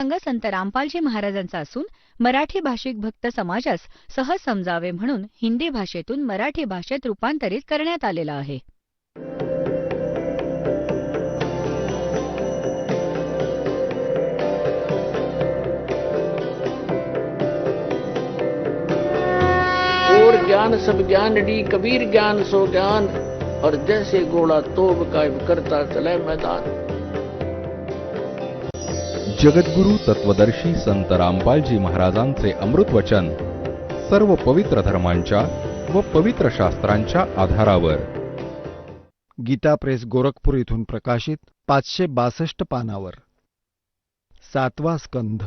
संघ संत रामपालजी महाराजांचा असून मराठी भाषिक भक्त समाजास सहज समजावे म्हणून हिंदी भाषेतून मराठी भाषेत रूपांतरित करण्यात आलेला आहे. और ज्ञान सब ज्ञान डी कबीर ज्ञान सो ज्ञान और जैसे घोड़ा तोब कायम करता चले मैदान. जगद्गुरु तत्वदर्शी संत रामपालजी महाराजांचे अमृत वचन सर्व पवित्र धर्मांच्या व पवित्र शास्त्रांच्या आधारावर. गीता प्रेस गोरखपूर इथून प्रकाशित 562 पानावर. 7वा स्कंध.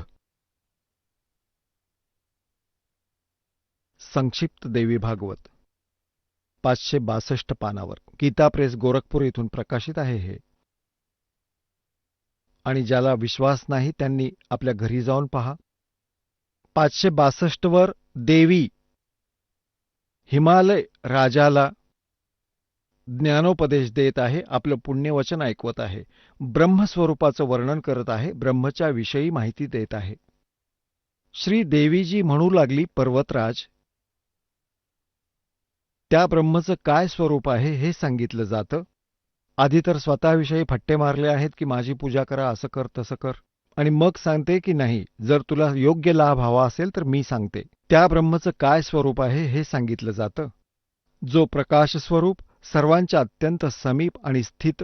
संक्षिप्त देवी भागवत 562 पानावर. गीता प्रेस गोरखपूर इथून प्रकाशित आहे हे. आणि ज्याला विश्वास नाही त्यांनी आपल्या घरी जाऊन पहा. 562 वर देवी हिमालय राजाला ज्ञानोपदेश देत आहे, आपलं पुण्यवचन ऐकवत आहे, ब्रह्मस्वरूपाचं वर्णन करत आहे, ब्रह्मच्या विषयी माहिती देत आहे. श्री देवीजी म्हणू लागली, पर्वतराज, त्या ब्रह्मचं काय स्वरूप आहे हे सांगितलं जातं. आधी तर स्वतःविषयी फट्टे मारले आहेत की माझी पूजा करा, असं कर तसं कर, आणि मग सांगते की नाही, जर तुला योग्य लाभ हवा असेल तर मी सांगते. त्या ब्रह्मचं काय स्वरूप आहे हे सांगितलं जातं. जो प्रकाश स्वरूप सर्वांच्या अत्यंत समीप आणि स्थित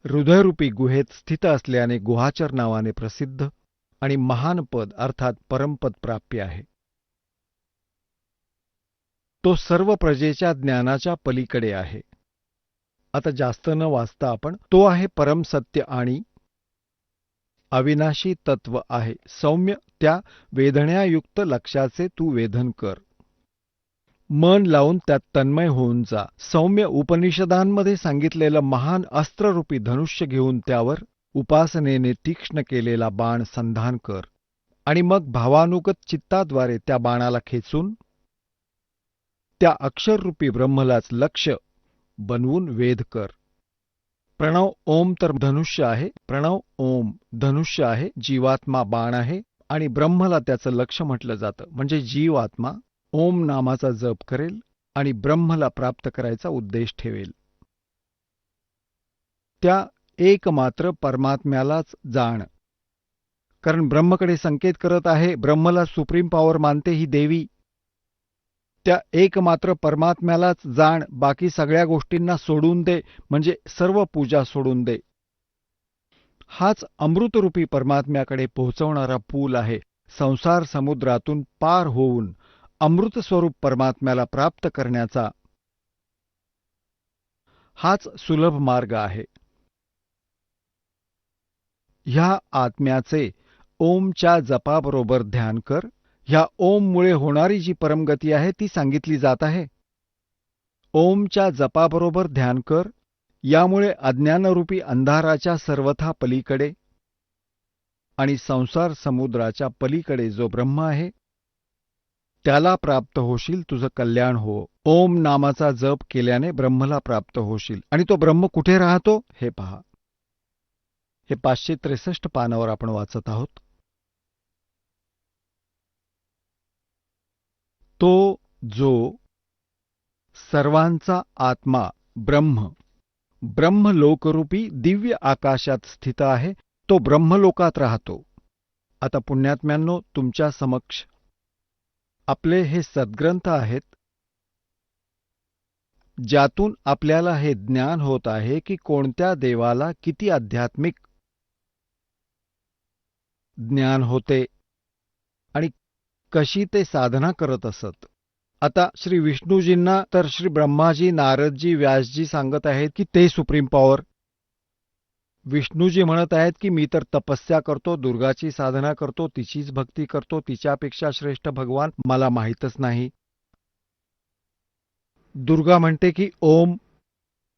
हृदयरूपी गुहेत स्थित असल्याने गुहाचर नावाने प्रसिद्ध आणि महान पद अर्थात परमपद प्राप्य आहे. तो सर्व प्रजेच्या ज्ञानाच्या पलीकडे आहे. आता जास्त न वाचता आपण, तो आहे परमसत्य आणि अविनाशी तत्व आहे. सौम्य त्या वेदण्यायुक्त लक्षाचे तू वेधन कर. मन लावून त्यात तन्मय होऊन जा. सौम्य उपनिषदांमध्ये सांगितलेलं महान अस्त्ररूपी धनुष्य घेऊन त्यावर उपासनेने तीक्ष्ण केलेला बाण संधान कर आणि मग भावानुगत चित्ताद्वारे त्या बाणाला खेचून त्या अक्षररूपी ब्रह्मलाच लक्ष बनवून वेध कर. प्रणव ओम तर धनुष्य आहे, प्रणव ओम धनुष्य आहे, जीवात्मा बाण आहे आणि ब्रह्मला त्याचं लक्ष म्हटलं जातं. म्हणजे जीवात्मा ओम नामाचा जप करेल आणि ब्रह्मला प्राप्त करायचा उद्देश ठेवेल. त्या एकमात्र परमात्म्यालाच जाण, कारण ब्रह्मकडे संकेत करत आहे. ब्रह्मला सुप्रीम पॉवर मानते ही देवी. त्या एकमात्र परमात्म्यालाच जाण, बाकी सगळ्या गोष्टींना सोडून दे, म्हणजे सर्व पूजा सोडून दे. हाच अमृतरूपी परमात्म्याकडे पोहोचवणारा पूल आहे. संसार समुद्रातून पार होऊन अमृतस्वरूप परमात्म्याला प्राप्त करण्याचा हाच सुलभ मार्ग आहे. ह्या आत्म्याचे ओमच्या जपाबरोबर ध्यान कर. ह्या ओममुळे होणारी जी परमगती आहे ती सांगितली जात आहे. ओमच्या जपाबरोबर ध्यान कर. यामुळे अज्ञानरूपी अंधाराच्या सर्वथा पलीकडे आणि संसार समुद्राच्या पलीकडे जो ब्रह्म आहे त्याला प्राप्त होशील. तुझं कल्याण हो. ओम नामाचा जप केल्याने ब्रह्मला प्राप्त होशील. आणि तो ब्रह्म कुठे राहतो हे पहा. हे 563 पानावर आपण वाचत आहोत. तो जो सर्वांचा आत्मा ब्रह्म ब्रह्मलोकरूपी दिव्य आकाशात स्थित आहे, तो ब्रह्मलोकात राहतो. आता पुण्यात्म्यांनो, तुमच्या समक्ष आपले हे सद्ग्रंथ आहेत, ज्यातून आपल्याला हे ज्ञान होत आहे की कोणत्या देवाला किती आध्यात्मिक ज्ञान होते आणि कशी ते साधना करत असत. आता श्री विष्णूजींना तर श्री ब्रह्माजी, नारदजी, व्यासजी सांगत आहेत की ते सुप्रीम पॉवर. विष्णूजी म्हणत आहेत की मी तर तपस्या करतो, दुर्गाची साधना करतो, तिचीच भक्ती करतो, तिच्यापेक्षा श्रेष्ठ भगवान मला माहीतच नाही. दुर्गा म्हणते की ओम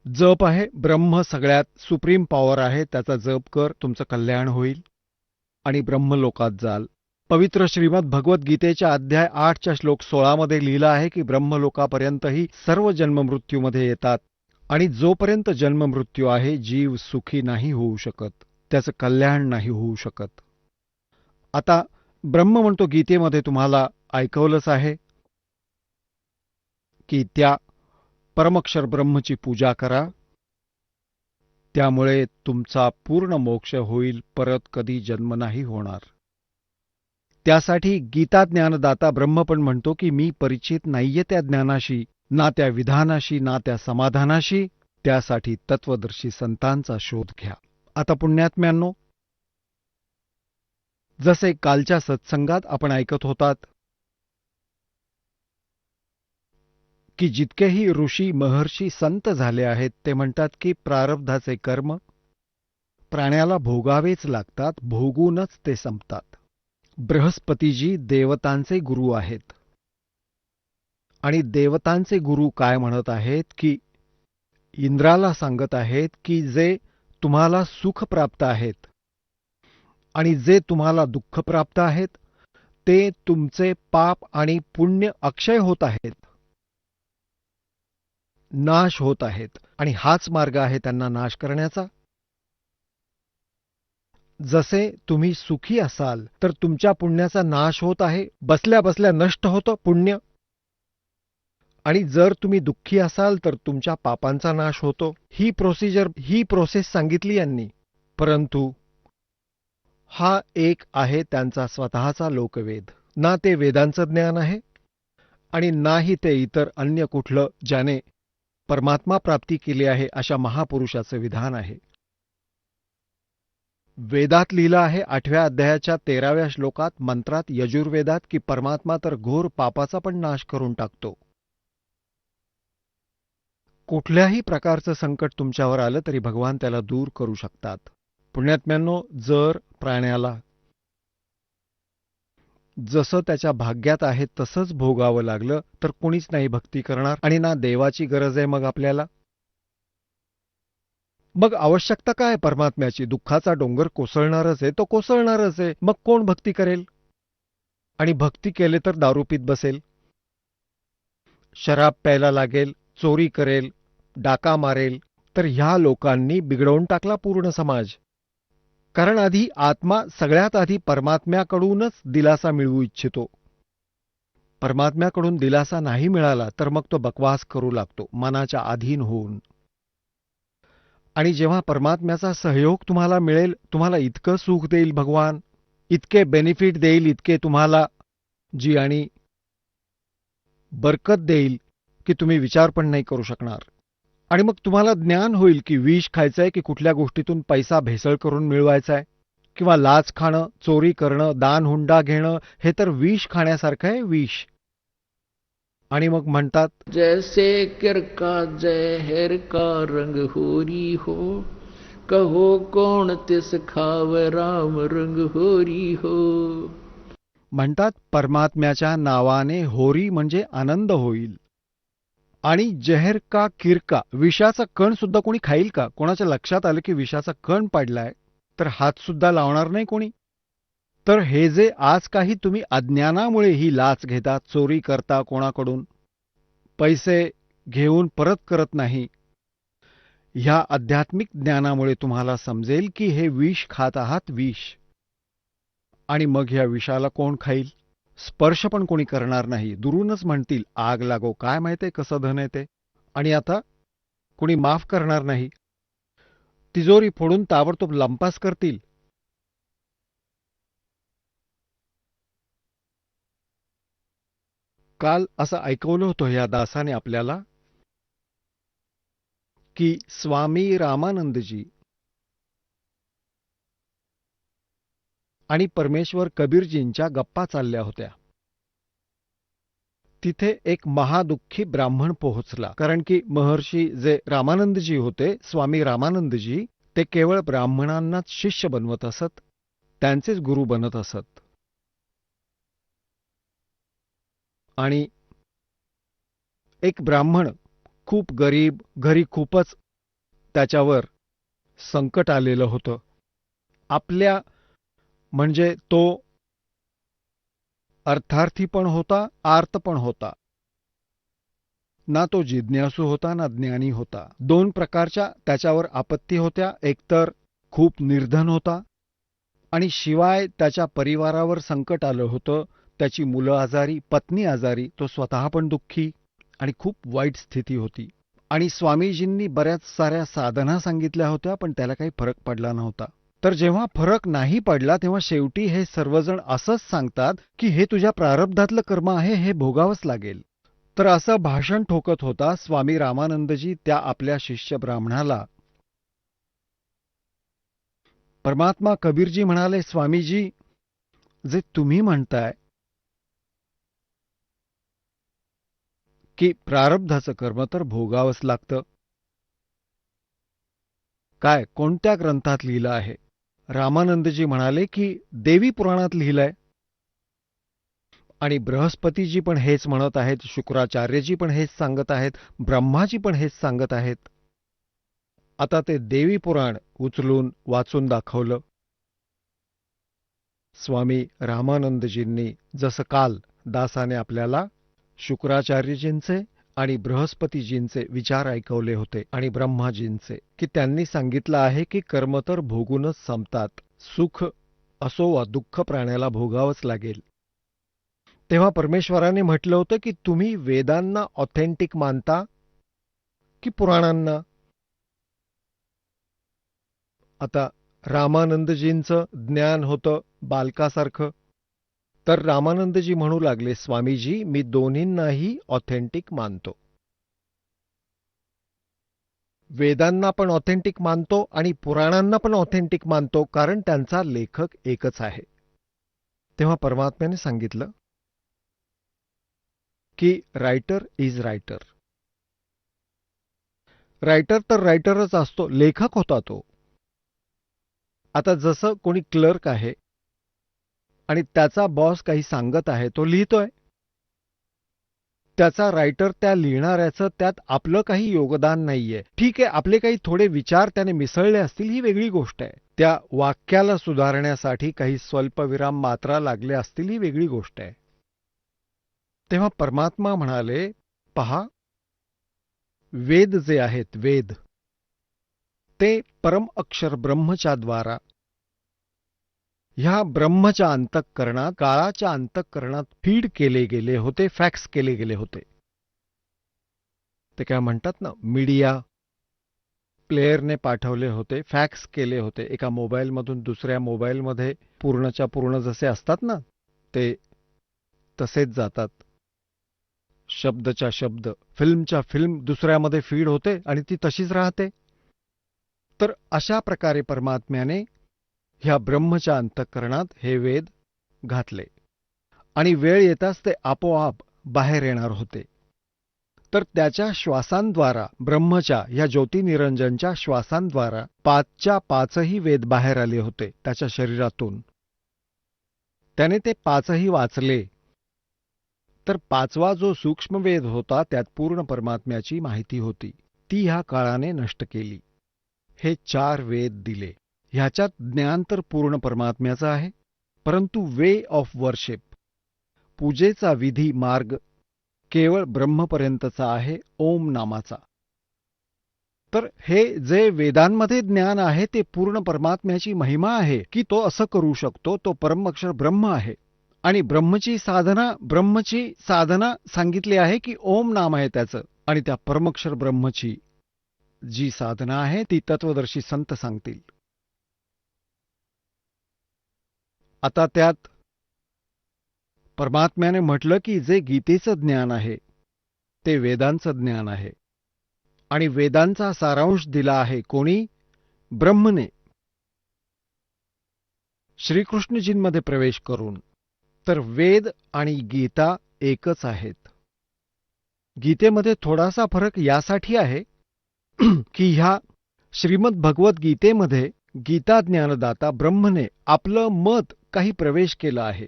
जप आहे, ब्रह्म सगळ्यात सुप्रीम पॉवर आहे, त्याचा जप कर, तुमचं कल्याण होईल आणि ब्रह्मलोकात जाल. पवित्र श्रीमद भगवद्गीतेच्या अध्याय 8च्या श्लोक 16 मध्ये लिहिलं आहे की ब्रह्मलोकापर्यंतही सर्व जन्ममृत्यूमध्ये येतात आणि जोपर्यंत जन्ममृत्यू आहे जीव सुखी नाही होऊ शकत, त्याचं कल्याण नाही होऊ शकत. आता ब्रह्म म्हणतो गीतेमध्ये तुम्हाला ऐकवलंच आहे की त्या परमक्षर ब्रह्मची पूजा करा, त्यामुळे तुमचा पूर्ण मोक्ष होईल, परत कधी जन्म नाही होणार. त्यासाठी गीता ज्ञानदाता ब्रह्म पण म्हणतो की मी परिचित नाहीये त्या ज्ञानाशी, ना त्या विधानाशी, ना त्या समाधानाशी. त्यासाठी तत्वदर्शी संतांचा शोध घ्या. आता पुण्यात्म्यांनो, जसे कालच्या सत्संगात आपण ऐकत होतात की जितकेही ऋषी महर्षी संत झाले आहेत ते म्हणतात की प्रारब्धाचे कर्म प्राण्याला भोगावेच लागतात, भोगूनच ते संपतात. बृहस्पतीजी देवतांचे गुरु आहेत आणि देवतांचे गुरु काय म्हणत आहेत की इंद्राला सांगत आहेत की जे तुम्हाला सुख प्राप्त आहेत आणि जे तुम्हाला दुःख प्राप्त आहेत ते तुमचे पाप आणि पुण्य अक्षय होत आहेत, नाश होत आहेत, आणि हाच मार्ग आहे त्यांना नाश करण्याचा. जसे तुम्ही सुखी असाल तर तुमच्या पुण्याचा नाश होत आहे, बसल्या बसल्या नष्ट होतं पुण्य. आणि जर तुम्ही दुःखी असाल तर तुमच्या पापांचा नाश होतो. ही प्रोसेस सांगितली यांनी. परंतु हा एक आहे त्यांचा स्वतःचा लोकवेद. ना ते वेदांचं ज्ञान आहे आणि नाही ते इतर अन्य कुठलं ज्याने परमात्मा प्राप्ती केली आहे अशा महापुरुषाचं विधान आहे. वेदात लिहिलं आहे 8व्या अध्यायाच्या 13व्या श्लोकात, मंत्रात, यजुर्वेदात, की परमात्मा तर घोर पापाचा पण नाश करून टाकतो. कुठल्याही प्रकारचं संकट तुमच्यावर आलं तरी भगवान त्याला दूर करू शकतात. पुण्यात्म्यांनो, जर प्राण्याला जसं त्याच्या भाग्यात आहे तसंच भोगावं लागलं तर कोणीच नाही भक्ती करणार आणि ना देवाची गरज आहे मग आपल्याला. मग आवश्यकता काय परमात्म्याची? दुःखाचा डोंगर कोसळणारच आहे, तो कोसळणारच आहे. मग कोण भक्ती करेल? आणि भक्ती केले तर दारू पीत बसेल, शराब प्यायला लागेल, चोरी करेल, डाका मारेल. तर ह्या लोकांनी बिघडवून टाकला पूर्ण समाज. कारण आधी आत्मा सगळ्यात आधी परमात्म्याकडूनच दिलासा मिळवू इच्छितो. परमात्म्याकडून दिलासा नाही मिळाला तर मग तो बकवास करू लागतो मनाच्या अधीन होऊन. आणि जेव्हा परमात्म्याचा सहयोग तुम्हाला मिळेल, तुम्हाला इतकं सुख देईल भगवान, इतके बेनिफिट देईल, इतके तुम्हाला जी आणि बरकत देईल की तुम्ही विचार पण नाही करू शकणार. आणि मग तुम्हाला ज्ञान होईल की विष खायचंय की कुठल्या गोष्टीतून पैसा भेसळ करून मिळवायचाय, किंवा लाच खाणं, चोरी करणं, दान हुंडा घेणं, हे तर विष खाण्यासारखं आहे, विष. आणि मग म्हणतात, जैसे किर का जहर का रंग होरी हो, कहो कौन तिस खाव राम रंग होरी हो. म्हणतात परमात्म्याच्या नावाने होरी म्हणजे आनंद होईल. आणि जहर का किरका, विषाचा कण सुद्धा कोणी खाईल का? कोणाच्या लक्षात आलं की विषाचा कण पडलाय तर हात सुद्धा लावणार नाही कोणी. तर हे जे आज काही तुम्ही अज्ञानामुळे ही लाच घेता, चोरी करता, कोणाकडून पैसे घेऊन परत करत नाही, ह्या आध्यात्मिक ज्ञानामुळे तुम्हाला समजेल की हे विष खात आहात, विष. आणि मग ह्या विषाला कोण खाईल? स्पर्श पण कोणी करणार नाही, दुरूनच म्हणतील आग लागो, काय माहितीये कसं धन आहे ते. आणि आता कोणी माफ करणार नाही, तिजोरी फोडून ताबडतोब लंपास करतील. काल असं ऐकवलं होतं या दासाने आपल्याला की स्वामी रामानंदजी आणि परमेश्वर कबीरजींच्या गप्पा चालल्या होत्या. तिथे एक महादुःखी ब्राह्मण पोहोचला. कारण की महर्षी जे रामानंदजी होते, स्वामी रामानंदजी, ते केवळ ब्राह्मणांनाच शिष्य बनवत असत, त्यांचेच गुरु बनत असत. आणि एक ब्राह्मण खूप गरीब, घरी खूपच त्याच्यावर संकट आलेलं होतं. आपल्या म्हणजे तो अर्थार्थी पण होता, आर्त पण होता. ना तो जिज्ञासू होता ना ज्ञानी होता. दोन प्रकारच्या त्याच्यावर आपत्ती होत्या. एकतर खूप निर्धन होता आणि शिवाय त्याच्या परिवारावर संकट आलं होतं. त्याची मुलं आजारी, पत्नी आजारी, तो स्वतः पण दुःखी आणि खूप वाईट स्थिती होती. आणि स्वामीजींनी बऱ्याच साऱ्या साधना सांगितल्या होत्या, पण त्याला काही फरक पडला नव्हता. तर जेव्हा फरक नाही पडला तेव्हा शेवटी हे सर्वजण असंच सांगतात की हे तुझ्या प्रारब्धातलं कर्म आहे, हे भोगावंच लागेल. तर असं भाषण ठोकत होता स्वामी रामानंदजी त्या आपल्या शिष्य ब्राह्मणाला. परमात्मा कबीरजी म्हणाले, स्वामीजी, जे तुम्ही म्हणताय की प्रारब्धाचं कर्म तर भोगावंच लागतं, काय कोणत्या ग्रंथात लिहिलं आहे? रामानंदजी म्हणाले की देवी पुराणात लिहिलंय. आणि बृहस्पतीजी पण हेच म्हणत आहेत, शुक्राचार्यजी पण हेच सांगत आहेत, ब्रह्माजी पण हेच सांगत आहेत. आता ते देवी पुराण उचलून वाचून दाखवलं. स्वामी रामानंदजींनी जसं काल दासाने आपल्याला शुक्राचार्यजींचे आणि बृहस्पतीजींचे विचार ऐकवले होते आणि ब्रह्माजींचे, की त्यांनी सांगितलं आहे की कर्म तर भोगूनच संपतात. सुख असो वा दुःख प्राण्याला भोगावंच लागेल. तेव्हा परमेश्वराने म्हटलं होतं की तुम्ही वेदांना ऑथेंटिक मानता की पुराणांना? आता रामानंदजींचं ज्ञान होतं बालकासारखं. तर रामानंदजी म्हणू लागले, स्वामीजी, मी दोन्हींनाही ऑथेंटिक मानतो. वेदांना पण ऑथेंटिक मानतो आणि पुराणांना पण ऑथेंटिक मानतो, कारण त्यांचा लेखक एकच आहे. तेव्हा परमात्म्याने सांगितलं की रायटर इज रायटर. रायटर तर रायटरच असतो, लेखक होता तो. आता जसं कोणी क्लर्क आहे आणि त्याचा बॉस काही सांगत आहे, तो लिहितोय. त्याचा रायटर त्या लिहिणाऱ्याचं त्यात आपलं काही योगदान नाहीये. ठीक आहे, आपले काही थोडे विचार त्याने मिसळले असतील, ही वेगळी गोष्ट आहे. त्या वाक्याला सुधारण्यासाठी काही स्वल्पविराम मात्रा लागल्या असतील, ही वेगळी गोष्ट आहे. तेव्हा परमात्मा म्हणाले, पहा, वेद जे आहेत, वेद, ते परम अक्षर ब्रह्मच्या द्वारा ह्या ब्रह्मच्या अंतःकरणात, काळाच्या अंतःकरणात फीड केले गेले होते, फॅक्स केले गेले होते. ते काय म्हणतात ना, मीडिया प्लेयरने पाठवले होते, फॅक्स केले होते. एका मोबाईलमधून दुसऱ्या मोबाईलमध्ये पूर्णच्या पूर्ण जसे असतात ना, ते तसेच जातात. शब्दच्या शब्द, फिल्मच्या फिल्म दुसऱ्यामध्ये फीड होते आणि ती तशीच राहते. तर अशा प्रकारे परमात्म्याने ह्या ब्रह्मच्या अंतःकरणात हे वेद घातले आणि वेळ येताच ते आपोआप बाहेर येणार होते. तर त्याच्या श्वासांद्वारा, ब्रह्मच्या ह्या ज्योतिनिरंजनच्या श्वासांद्वारा पाचच्या पाचही वेद बाहेर आले होते त्याच्या शरीरातून. त्याने ते पाचही वाचले. तर पाचवा जो सूक्ष्म वेद होता त्यात पूर्ण परमात्म्याची माहिती होती, ती ह्या काळाने नष्ट केली. हे 4 वेद दिले. ह्याच्यात ज्ञान तर पूर्ण परमात्म्याचं आहे, परंतु वे ऑफ वर्शिप, पूजेचा विधी मार्ग केवळ ब्रह्मपर्यंतचा आहे, ओम नामाचा. तर हे जे वेदांमध्ये ज्ञान आहे ते पूर्ण परमात्म्याची महिमा आहे की तो असं करू शकतो, तो परम अक्षर ब्रह्म आहे. आणि ब्रह्मची साधना सांगितली आहे की ओम नाम आहे त्याचं. आणि त्या परमक्षर ब्रह्मची जी साधना आहे ती तत्वदर्शी संत सांगतील. आता त्यात परमात्म्याने म्हटलं की जे गीतेचं ज्ञान आहे ते वेदांचं ज्ञान आहे. आणि वेदांचा सारांश दिला आहे कोणी? ब्रह्मने, श्रीकृष्णजींमध्ये प्रवेश करून. तर वेद आणि गीता एकच आहेत. गीतेमध्ये थोडासा फरक यासाठी आहे की ह्या श्रीमद भगवत गीतेमध्ये गीता ज्ञानदाता ब्रह्मने आपलं मत काही प्रवेश केलं आहे.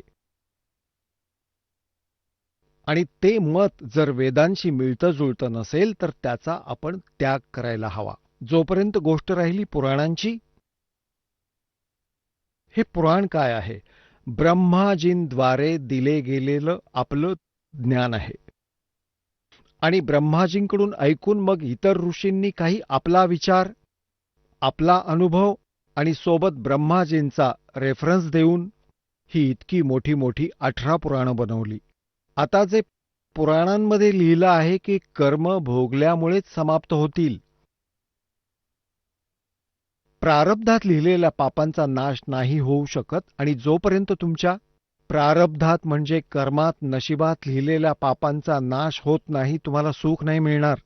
आणि ते मत जर वेदांशी मिळतं जुळतं नसेल तर त्याचा आपण त्याग करायला हवा. जोपर्यंत गोष्ट राहिली पुराणांची, हे पुराण काय आहे? ब्रह्माजींद्वारे दिले गेलेलं आपलं ज्ञान आहे. आणि ब्रह्माजींकडून ऐकून मग इतर ऋषींनी काही आपला विचार, आपला अनुभव आणि सोबत ब्रह्माजींचा रेफरन्स देऊन ही इतकी मोठी मोठी 18 पुराणं बनवली. आता जे पुराणांमध्ये लिहिलं आहे की कर्म भोगल्यामुळेच समाप्त होतील, प्रारब्धात लिहिलेल्या पापांचा नाश नाही होऊ शकत, आणि जोपर्यंत तुमच्या प्रारब्धात म्हणजे कर्मात, नशिबात लिहिलेल्या पापांचा नाश होत नाही, तुम्हाला सुख नाही मिळणार.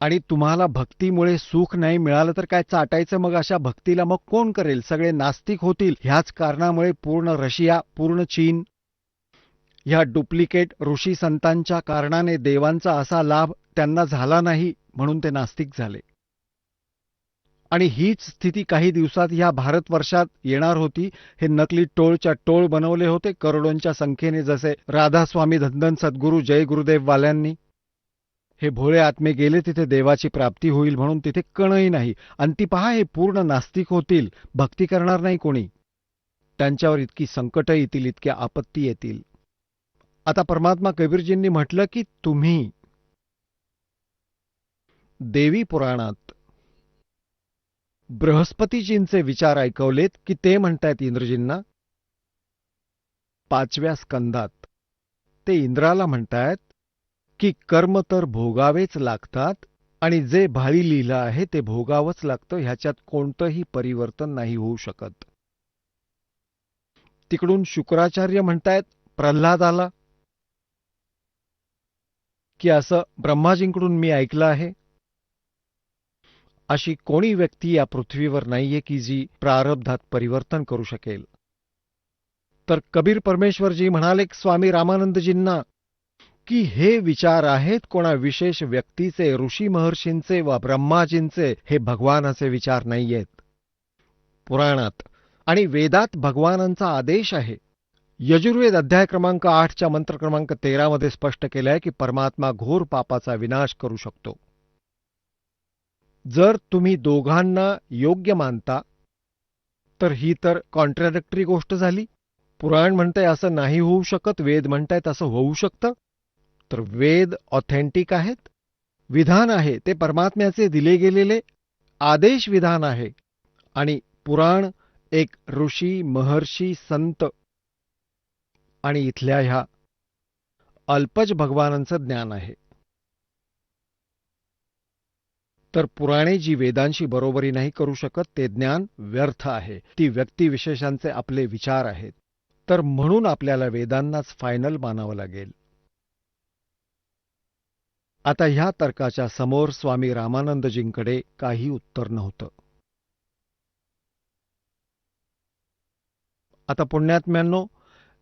आणि तुम्हाला भक्तीमुळे सुख नाही मिळालं तर काय चाटायचं मग? अशा भक्तीला मग कोण करेल? सगळे नास्तिक होतील. ह्याच कारणामुळे पूर्ण रशिया, पूर्ण चीन ह्या डुप्लिकेट ऋषी संतांच्या कारणाने देवांचा असा लाभ त्यांना झाला नाही, म्हणून ते नास्तिक झाले. आणि हीच स्थिती काही दिवसात ह्या भारतवर्षात येणार होती. हे नकली टोळच्या टोळ बनवले होते करोडोंच्या संख्येने, जसे राधास्वामी धनधन सद्गुरू जय गुरुदेव वाल्यांनी. हे भोळे आत्मे गेले तिथे देवाची प्राप्ती होईल म्हणून, तिथे कणही नाही. आणि ती पहा, हे पूर्ण नास्तिक होतील, भक्ती करणार नाही कोणी. त्यांच्यावर इतकी संकटं येतील, इतक्या आपत्ती येतील. आता परमात्मा कबीरजींनी म्हटलं की तुम्ही देवी पुराणात बृहस्पतीजींचे विचार ऐकवलेत की ते म्हणतायत इंद्रजींना 5व्या स्कंदात. ते इंद्राला म्हणतायत की कर्म तर भोगावेच लागतात, आणि जे भाळी लिहिलं आहे ते भोगावंच लागतं, ह्याच्यात कोणतंही परिवर्तन नाही होऊ शकत. तिकडून शुक्राचार्य म्हणतायत प्रल्हादाला की असं ब्रह्माजींकडून मी ऐकलं आहे, अशी कोणी व्यक्ती या पृथ्वीवर नाहीये की जी प्रारब्धात परिवर्तन करू शकेल. तर कबीर परमेश्वरजी म्हणाले स्वामी रामानंदजींना की हे विचार आहेत कोणा विशेष व्यक्तीचे, ऋषी महर्षींचे वा ब्रह्माजींचे, हे भगवानाचे विचार नाहीयेत. पुराणात आणि वेदात भगवानांचा आदेश आहे. यजुर्वेद अध्याय क्रमांक 8च्या मंत्र क्रमांक 13 मध्ये स्पष्ट केलं आहे की परमात्मा घोर पापाचा विनाश करू शकतो. जर तुम्ही दोघांना योग्य मानता तर ही तर कॉन्ट्राडिक्टरी गोष्ट झाली. पुराण म्हणतंय असं नाही होऊ शकत, वेद म्हणतायत असं होऊ शकतं. तर वेद ऑथेंटिक आहेत, विधान आहे ते परमात्म्याचे दिले गेलेले आदेश विधान आहे, आणि पुराण एक ऋषी महर्षी संत आणि इथल्या ह्या अल्पज भगवानांचं ज्ञान आहे. तर पुराणे जी वेदांशी बरोबरी नाही करू शकत, ते ज्ञान व्यर्थ आहे. ती व्यक्तिविशेषांचे आपले विचार आहेत. तर म्हणून आपल्याला वेदांनाच फायनल मानावं लागेल. आता ह्या तर्काच्या समोर स्वामी रामानंदजींकडे काही उत्तर नव्हतं. आता पुण्यात्म्यांनो,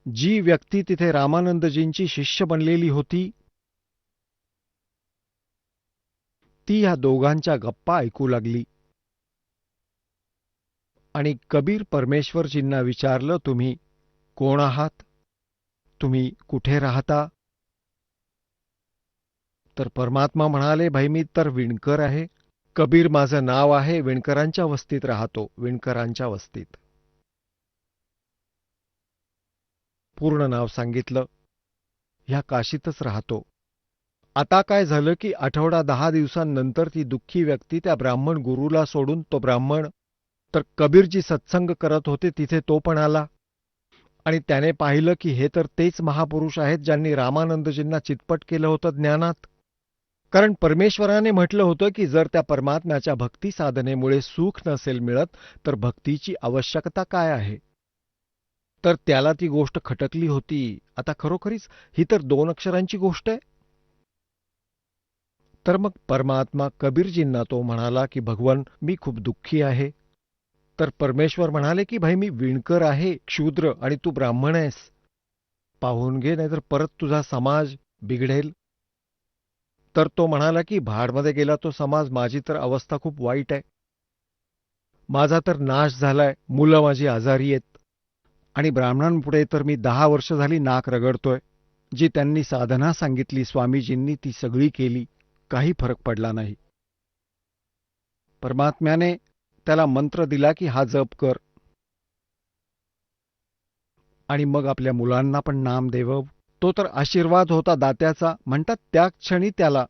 जी व्यक्ती तिथे रामानंदजींची शिष्य बनलेली होती ती ह्या दोघांच्या गप्पा ऐकू लागली आणि कबीर परमेश्वरजींना विचारलं, तुम्ही कोण आहात? तुम्ही कुठे राहता? तर परमात्मा म्हणाले, भाई मी तर विणकर आहे. कबीर माझं नाव आहे, विणकरांच्या वस्तीत राहतो, विणकरांच्या वस्तीत. पूर्ण नाव सांगितलं. ह्या काशीतच राहतो. आता काय झालं की आठवडा 10 दिवसांनंतर ती दुःखी व्यक्ती त्या ब्राह्मण गुरुला सोडून, तो ब्राह्मण तर कबीरजी सत्संग करत होते तिथे तो पण आला, आणि त्याने पाहिलं की हे तर तेच महापुरुष आहेत ज्यांनी रामानंदजींना चितपट केलं होतं ज्ञानात. कारण परमेश्वराने म्हटलं होतं की जर त्या परमात्म्याच्या भक्ती साधनेमुळे सुख नसेल मिळत तर भक्तीची आवश्यकता काय आहे. तर त्याला ती गोष्ट खटकली होती. आता खरोखरीच ही तर 2 अक्षरांची गोष्ट आहे. तर मग परमात्मा कबीरजींना तो म्हणाला की भगवन मी खूप दुःखी आहे. तर परमेश्वर म्हणाले की भाई मी विणकर आहे, क्षूद्र, आणि तू ब्राह्मण आहेस. पाहून घे, नाहीतर परत तुझा समाज बिघडेल. तर तो म्हणाला की भाडमध्ये गेला तो समाज, माझी तर अवस्था खूप वाईट आहे. माझा तर नाश झालाय, मुलं माझी आजारी आहेत, आणि ब्राह्मणांपुढे तर मी 10 वर्ष झाली नाक रगडतोय. जी त्यांनी साधना सांगितली स्वामीजींनी ती सगळी केली, काही फरक पडला नाही. परमात्म्याने त्याला मंत्र दिला की हा जप कर, आणि मग आपल्या मुलांना पण नाम देवव. तो तर आशीर्वाद होता दात्याचा. म्हणतात त्या क्षणी त्याला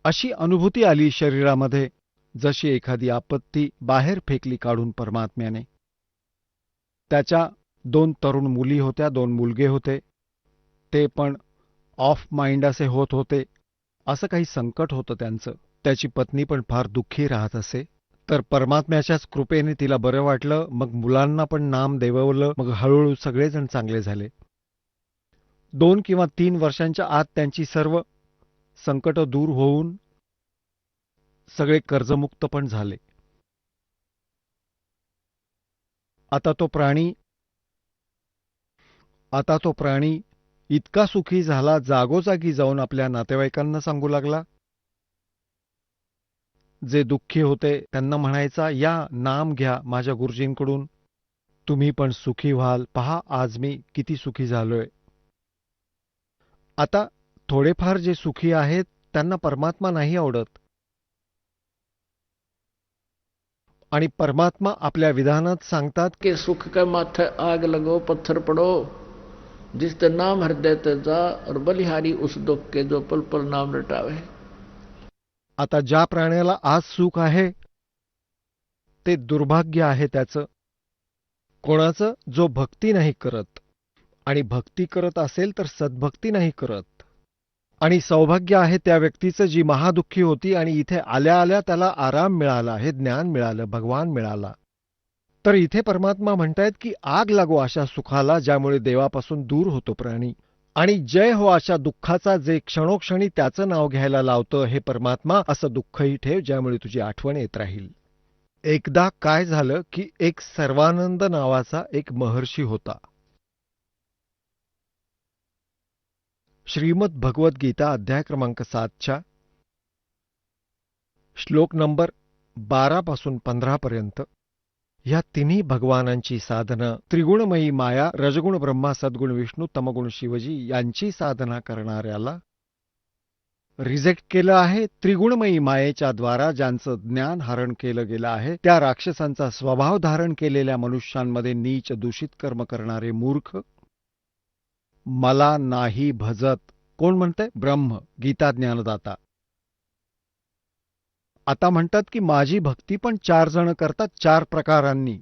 अशी अनुभूती आली शरीरामध्ये जशी एखादी आपत्ती बाहेर फेकली काढून परमात्म्याने. त्याच्या 2 तरुण मुली होत्या, 2 मुलगे होते. ते पण ऑफ माइंड असे होत होते. असं काही संकट होतं त्यांचं. त्याची पत्नी पण फार दुःखी राहत असे. तर परमात्म्याच्याच कृपेने तिला बरं वाटलं. मग मुलांना पण नाम देववलं. मग हळूहळू सगळेजण चांगले झाले. 2 किंवा 3 वर्षांच्या आत त्यांची सर्व संकट दूर होऊन सगळे कर्जमुक्त पण झाले. आता तो प्राणी इतका सुखी झाला, जागोजागी जाऊन आपल्या नातेवाईकांना सांगू लागला. जे दुःखी होते त्यांना म्हणायचा, या नाम घ्या माझ्या गुरुजींकडून, तुम्ही पण सुखी व्हाल. पहा आज मी किती सुखी झालोय. आता थोडेफार जे सुखी आहेत त्यांना परमात्मा नाही आवडत. आणि परमात्मा आपल्या विधानात सांगतात के सुख के माथे आग लगो पत्थर पड़ो, जिस ते नाम हृदय ते जा, और बलिहारी उस दुख के जो पल पल नाम रटावे. आता ज्या प्राण्याला आज सुख आहे ते दुर्भाग्य आहे त्याचं. कोणाचं? जो भक्ती नाही करत. आणि भक्ती करत असेल तर सद्भक्ती नाही करत. आणि सौभाग्य आहे त्या व्यक्तीचं जी महादुःखी होती आणि इथे आल्या आल्या त्याला आराम मिळाला, हे ज्ञान मिळालं, भगवान मिळाला. तर इथे परमात्मा म्हणतायत की आग लागो अशा सुखाला ज्यामुळे देवापासून दूर होतो प्राणी. आणि जय हो अशा दुःखाचा जे क्षणोक्षणी त्याचं नाव घ्यायला लावतं, हे परमात्मा असं दुःखही ठेव ज्यामुळे तुझी आठवण येत राहील. एकदा काय झालं की एक सर्वानंद नावाचा एक महर्षी होता. श्रीमद भगवद्गीता अध्याय क्रमांक 7च्या श्लोक नंबर 12 पासून 15 पर्यंत ह्या तिन्ही भगवानांची साधनं, त्रिगुणमयी माया, रजगुण ब्रह्मा, सद्गुण विष्णू, तमगुण शिवजी यांची साधना करणाऱ्याला रिजेक्ट केलं आहे. त्रिगुणमयी मायेच्या द्वारा ज्यांचं ज्ञान हरण केलं गेलं आहे, त्या राक्षसांचा स्वभाव धारण केलेल्या मनुष्यांमध्ये नीच दूषित कर्म करणारे मूर्ख मला नाही भजत. कोण म्हणतंय? ब्रह्म, गीता ज्ञानदाता. आता म्हणतात की माझी भक्ती पण 4 जण करतात 4 प्रकारांनी.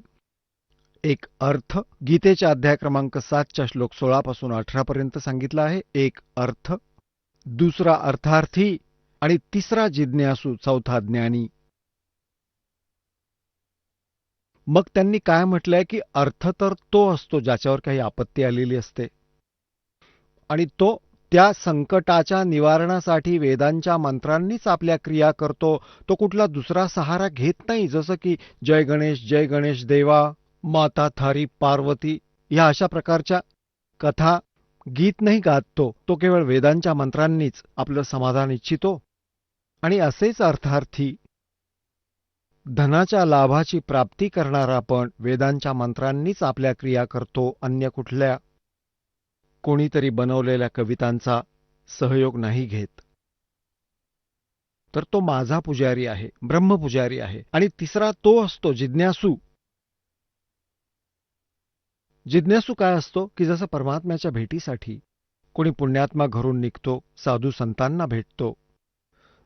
एक अर्थ, गीतेच्या अध्याय क्रमांक 7च्या श्लोक 16 पासून 18 पर्यंत सांगितलं आहे. एक अर्थ, दुसरा अर्थार्थी आणि तिसरा जिज्ञासू, चौथा ज्ञानी. मग त्यांनी काय म्हटलंय की अर्थ तर तो असतो ज्याच्यावर काही आपत्ती आलेली असते आणि तो त्या संकटाच्या निवारणासाठी वेदांच्या मंत्रांनीच आपल्या क्रिया करतो. तो कुठला दुसरा सहारा घेत नाही. जसं की जय गणेश देवा, माता थारी पार्वती या अशा प्रकारच्या कथा गीत नाही गात. तो केवळ वेदांच्या मंत्रांनीच आपलं समाधान इच्छितो. आणि असेच अर्थार्थी, धनाच्या लाभाची प्राप्ती करणारा पण वेदांच्या मंत्रांनीच आपल्या क्रिया करतो. अन्य कुठल्या कोणीतरी बनवलेल्या कवितांचा सहयोग नाही घेत. तर तो माझा पुजारी आहे, ब्रह्मपुजारी आहे. आणि तिसरा तो असतो जिज्ञासू. जिज्ञासू काय असतो की जसं परमात्म्याच्या भेटीसाठी कोणी पुण्यात्मा घरून निघतो, साधू संतांना भेटतो,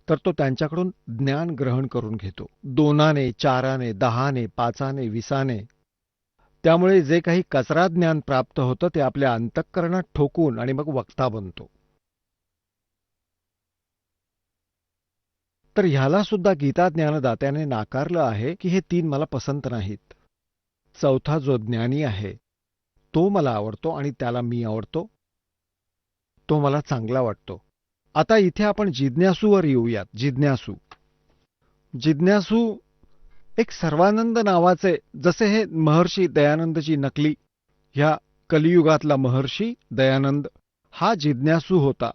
तर तो त्यांच्याकडून ज्ञान ग्रहण करून घेतो. 2 4 10 5 20. त्यामुळे जे काही कचरा ज्ञान प्राप्त होतं ते आपल्या अंतःकरणात ठोकून आणि मग वक्ता बनतो. तर ह्याला सुद्धा गीता ज्ञानदात्याने नाकारलं आहे की हे 3 मला पसंत नाहीत. चौथा जो ज्ञानी आहे तो मला आवडतो आणि त्याला मी आवडतो, तो मला चांगला वाटतो. आता इथे आपण जिज्ञासूवर येऊयात. जिज्ञासू एक सर्वानंद नावाचे, जसे हे महर्षी दयानंदची नकली, ह्या कलियुगातला महर्षी दयानंद हा जिज्ञासू होता.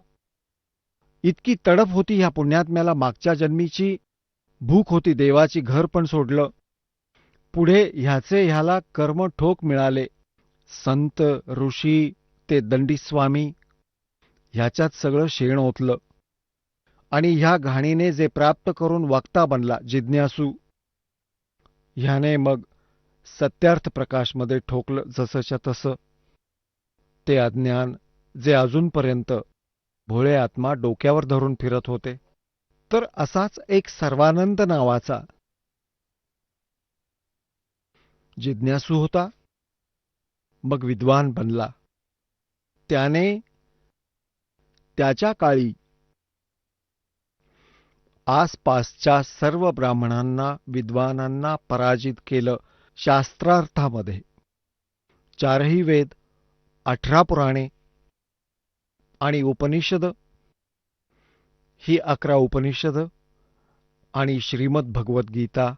इतकी तडफ होती ह्या पुण्यात्म्याला, मागच्या जन्मीची भूक होती, देवाची घर पण सोडलं. पुढे ह्याला कर्म ठोक मिळाले. संत ऋषी ते दंडीस्वामी ह्याच्यात सगळं शेण ओतलं आणि ह्या घाणीने जे प्राप्त करून वक्ता बनला जिज्ञासू, ह्याने मग सत्यार्थ प्रकाशमध्ये ठोकलं जसंच्या तसं. ते अज्ञान जे अजूनपर्यंत भोळे आत्मा डोक्यावर धरून फिरत होते. तर असाच एक सर्वानंद नावाचा जिज्ञासू होता, मग विद्वान बनला. त्याने त्याच्या काळी आसपासच्या सर्व ब्राह्मणांना, विद्वानांना पराजित केलं शास्त्रार्थामध्ये. 4ही वेद, 18 पुराणे आणि उपनिषद, ही 11 उपनिषद आणि श्रीमद भगवद्गीता,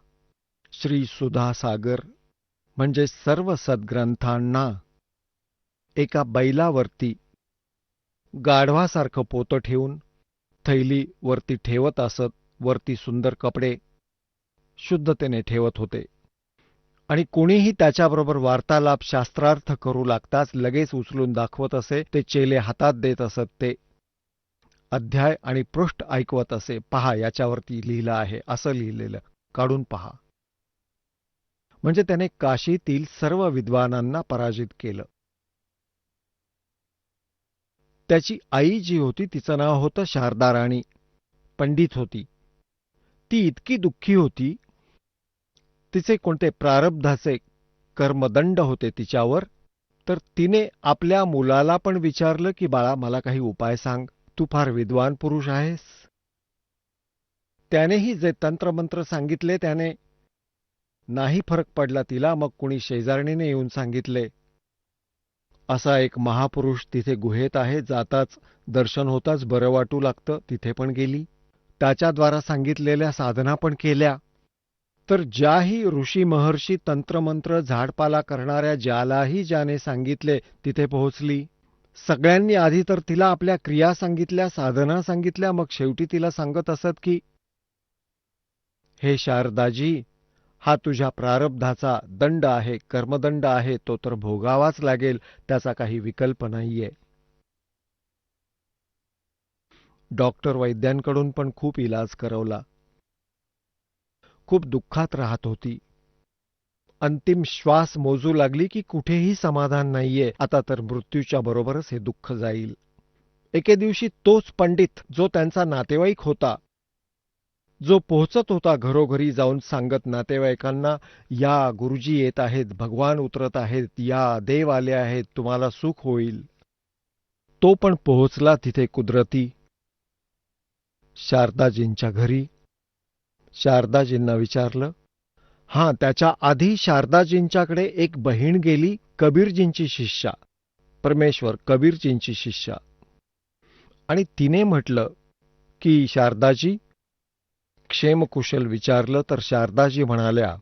श्री सुधा सागर म्हणजे सर्व सद्ग्रंथांना एका बैलावरती गाढवासारखं पोतं ठेवून थैली वरती ठेवत असत. वरती सुंदर कपडे शुद्धतेने ठेवत होते आणि कोणीही त्याच्याबरोबर वार्तालाप शास्त्रार्थ करू लागताच लगेच उचलून दाखवत असे. ते चेले हातात देत असत. ते अध्याय आणि पृष्ठ ऐकवत असे. पहा, याच्यावरती लिहिलं आहे, असं लिहिलेलं, काढून पहा. म्हणजे त्याने काशीतील सर्व विद्वानांना पराजित केलं. त्याची आई जी होती तिचं नाव होतं शारदा राणी, पंडित होती. ती इतकी दुःखी होती, तिचे कोणते प्रारब्धाचे कर्मदंड होते तिच्यावर, तर तिने आपल्या मुलाला पण विचारलं की बाळा, मला काही उपाय सांग, तू फार विद्वान पुरुष आहेस. त्यानेही जे तंत्रमंत्र सांगितले त्याने नाही फरक पडला तिला. मग कुणी शेजारणीने येऊन सांगितले, असा एक महापुरुष तिथे गुहेत आहे, जाताच दर्शन होताच बरं वाटू लागतं. तिथे पण गेली. त्याच्याद्वारा सांगितलेल्या साधना पण केल्या. तर ज्याही ऋषी महर्षी तंत्रमंत्र झाडपाला करणाऱ्या ज्यालाही ज्याने सांगितले तिथे पोहोचली. सगळ्यांनी आधी तर तिला आपल्या क्रिया सांगितल्या, साधना सांगितल्या. मग शेवटी तिला सांगत असत की हे शारदाजी, हा तुझ्या प्रारब्धाचा दंड आहे, कर्मदंड आहे, तो तर भोगावाच लागेल, त्याचा काही विकल्प नाहीये. डॉक्टर वैद्यांकडून पण खूप इलाज करवला. खूप दुःखात राहत होती. अंतिम श्वास मोजू लागली की कुठेही समाधान नाहीये. आता तर मृत्यूच्या बरोबरच हे दुःख जाईल. एके दिवशी तोच पंडित, जो त्यांचा नातेवाईक होता, जो पोहोचत होता घरोघरी जाऊन सांगत नातेवाईकांना, या गुरुजी येत आहेत, भगवान उतरत आहेत, या देव आले आहेत, तुम्हाला सुख होईल, तो पण पोहोचला तिथे कुदरती शारदाजींच्या घरी. शारदाजींना विचारलं. त्याच्या आधी शारदाजींच्याकडे एक बहीण गेली, कबीरजींची शिष्या, परमेश्वर कबीरजींची शिष्या. आणि तिने म्हटलं की शारदाजी, क्षेमकुशल विचारलं तर शारदाजी म्हणाल्या,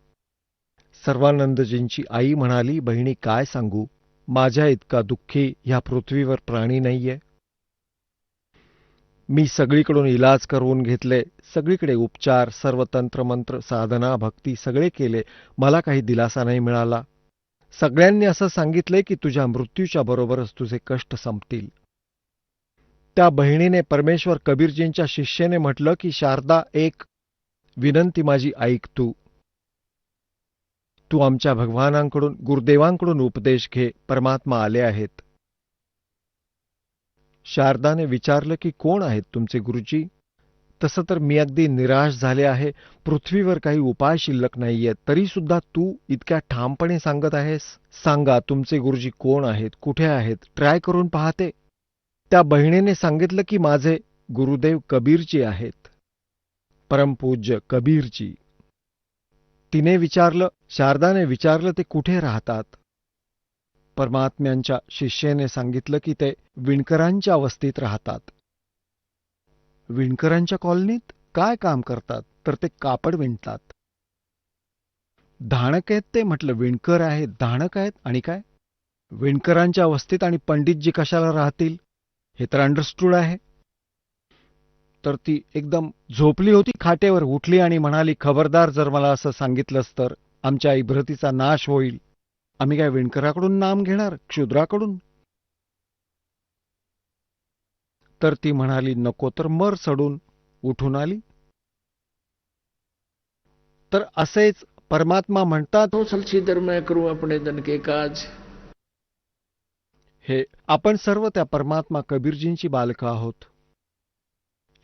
सर्वानंदजींची आई म्हणाली, बहिणी काय सांगू, माझ्या इतका दुःखी ह्या पृथ्वीवर प्राणी नाहीये. मी सगळीकडून इलाज करून घेतले, सगळीकडे उपचार, सर्व तंत्रमंत्र, साधना, भक्ती सगळे केले, मला काही दिलासा नाही मिळाला. सगळ्यांनी असं सांगितलंय की तुझ्या मृत्यूच्या बरोबरच तुझे कष्ट संपतील. त्या बहिणीने, परमेश्वर कबीरजींच्या शिष्येने म्हटलं की शारदा, एक विनंती माझी ऐक, तू आमच्या भगवानांकडून, गुरुदेवांकडून उपदेश घे, परमात्मा आले आहेत. शारदाने विचारलं की कोण आहेत तुमचे गुरुजी? तसं तर मी अगदी निराश झाले आहे, पृथ्वीवर काही उपाय शिल्लक नाहीये, तरी सुद्धा तू इतक्या ठामपणे सांगत आहेस. सांगा तुमचे गुरुजी कोण आहेत, कुठे आहेत, ट्राय करून पाहते. त्या बहिणीने सांगितलं की माझे गुरुदेव कबीरजी आहेत, परमपूज्य कबीरजी. तिने विचारलं, शारदाने विचारलं, ते कुठे राहतात? परमात्म्यांच्या शिष्येने सांगितलं की ते विणकरांच्या वस्तीत राहतात. विणकरांच्या कॉलनीत काय काम करतात? तर ते कापड विणतात. धाणक आहेत ते? म्हटलं विणकर आहेत, धाणक आहेत, आणि काय? विणकरांच्या वस्तीत आणि पंडितजी कशाला राहतील? हे तर अंडरस्टूड आहे. तर ती एकदम झोपली होती खाटेवर, उठली आणि म्हणाली, खबरदार, जर मला असं सांगितलंस तर आमच्या इब्रतीचा नाश होईल. आम्ही काय विणकराकडून नाम घेणार, क्षुद्राकडून? तर ती म्हणाली, नको, तर मर चढून. उठून आली. तर असेच परमात्मा म्हणतात, तो सलछीदर मैं करूं अपने धन के काज. हे आपण सर्व त्या परमात्मा कबीरजींची बालकं आहोत.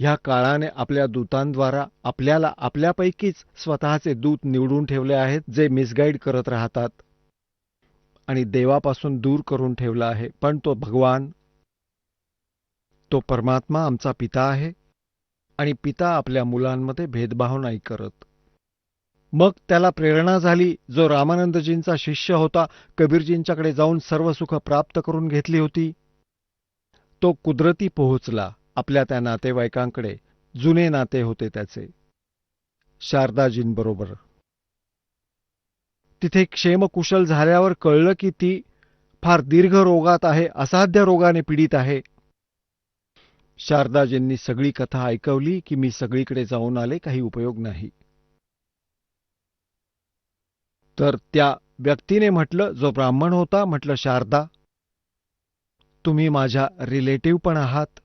ह्या काळाने आपल्या दूतांद्वारा आपल्याला आपल्यापैकीच स्वतःचे दूत निवडून ठेवले आहेत, जे मिसगाईड करत राहतात आणि देवापासून दूर करून ठेवला आहे. पण तो भगवान, तो परमात्मा आमचा पिता आहे आणि पिता आपल्या मुलांमध्ये भेदभाव नाही करत. मग त्याला प्रेरणा झाली, जो रामानंदजींचा शिष्य होता, कबीरजींच्याकडे जाऊन सर्व सुख प्राप्त करून घेतली होती. तो कुदरती पोहोचला आपल्या त्या नातेवाईकांकडे. जुने नाते होते त्याचे शारदाजींबरोबर. तिथे क्षेमकुशल झाल्यावर कळलं की ती फार दीर्घ रोगात आहे, असाध्य रोगाने पीडित आहे. शारदाजींनी सगळी कथा ऐकवली की मी सगळीकडे जाऊन आले, काही उपयोग नाही. तर त्या व्यक्तीने म्हटलं, जो ब्राह्मण होता, म्हटलं, शारदा, तुम्ही माझ्या रिलेटिव्ह पण आहात,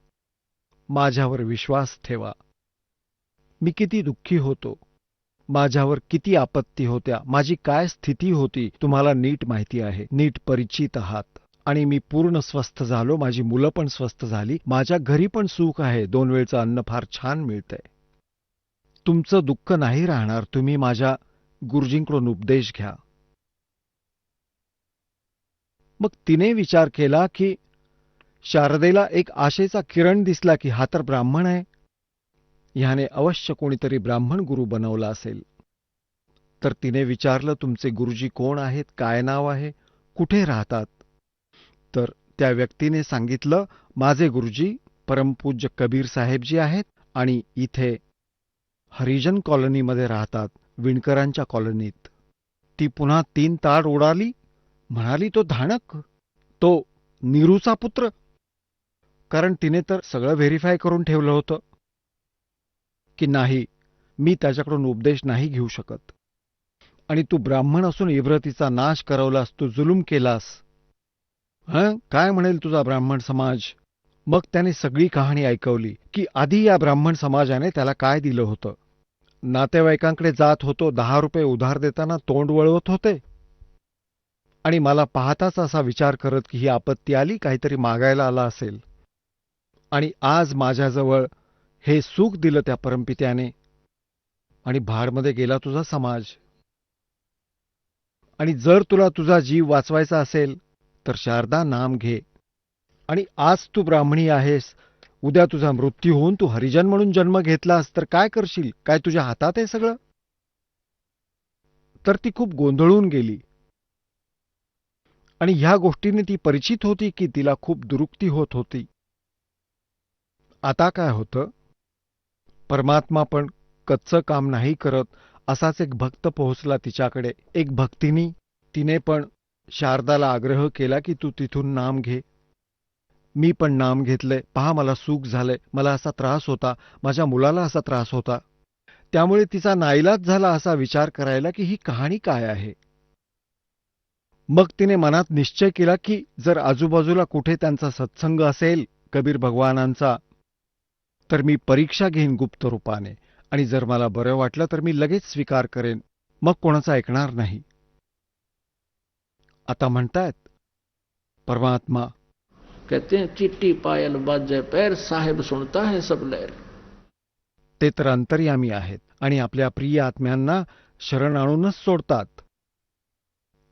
माझ्यावर विश्वास ठेवा. मी किती दुःखी होतो, माझ्यावर किती आपत्ती होत्या, माझी काय स्थिती होती, तुम्हाला नीट माहिती आहे, नीट परिचित आहात. आणि मी पूर्ण स्वस्थ झालो, माझी मुलं पण स्वस्थ झाली, माझ्या घरी पण सुख आहे, 2 वेळचं अन्न फार छान मिळतंय. तुमचं दुःख नाही राहणार, तुम्ही माझ्या गुरुजींकडून उपदेश घ्या. मग तिने विचार केला की शारदेला एक आशेचा किरण दिसला की हा तर ब्राह्मण आहे, ह्याने अवश्य कोणीतरी ब्राह्मण गुरु बनवला असेल. तर तिने विचारलं, तुमचे गुरुजी कोण आहेत, काय नाव आहे, कुठे राहतात? तर त्या व्यक्तीने सांगितलं, माझे गुरुजी परमपूज्य कबीर साहेबजी आहेत आणि इथे हरिजन कॉलनीमध्ये राहतात, विणकरांच्या कॉलनीत. ती पुन्हा 3 ताड उडाली, म्हणाली, तो धाणक, तो नीरूचा पुत्र. कारण तिने तर सगळं व्हेरीफाय करून ठेवलं होतं की नाही, मी त्याच्याकडून उपदेश नाही घेऊ शकत. आणि तू ब्राह्मण असून इब्रतीचा नाश करवलास, तू जुलूम केलास. काय म्हणेल तुझा ब्राह्मण समाज? मग त्याने सगळी कहाणी ऐकवली की आधी या ब्राह्मण समाजाने त्याला काय दिलं होतं. नातेवाईकांकडे जात होतो, 10 रुपये उधार देताना तोंड वळवत होते. आणि मला पाहताच असा विचार करत की ही आपत्ती आली, काहीतरी मागायला आला असेल. आणि आज माझ्याजवळ हे सुख दिलं त्या परमपित्याने, आणि भाडमध्ये गेला तुझा समाज. आणि जर तुला तुझा जीव वाचवायचा असेल तर शारदा नाम घे. आणि आज तू ब्राह्मणी आहेस, उद्या तुझा मृत्यू होऊन तू हरिजन म्हणून जन्म घेतलास तर काय करशील? काय तुझ्या हातात आहे सगळं? तर ती खूप गोंधळून गेली. आणि ह्या गोष्टीने ती परिचित होती की तिला खूप दुरुक्ती होत होती. आता काय होतं, परमात्मा पण कच्चं काम नाही करत. असाच एक भक्त पोहोचला तिच्याकडे, एक भक्तिनी. तिने पण शारदाला आग्रह केला की तू तिथून नाम घे. मी पण नाम घेतलंय, पहा मला सुख झालंय, मला असा त्रास होता, माझ्या मुलाला असा त्रास होता. त्यामुळे तिचा नाईलाज झाला असा विचार करायला की ही कहाणी काय आहे. मग तिने मनात निश्चय केला की जर आजूबाजूला कुठे त्यांचा सत्संग असेल कबीर भगवानांचा, तर मी परीक्षा घेईन गुप्त रूपाने, आणि जर मला बरं वाटलं तर मी लगेच स्वीकार करेन, मग कोणाचं ऐकणार नाही. आता म्हणतायत परमात्मा, कहते हैं चिट्टी पायल बाजे पैर, साहेब सुनता है सब लहर. ते तर अंतर्यामी आहेत आणि आपल्या प्रिय आत्म्यांना शरण आणूनच सोडतात.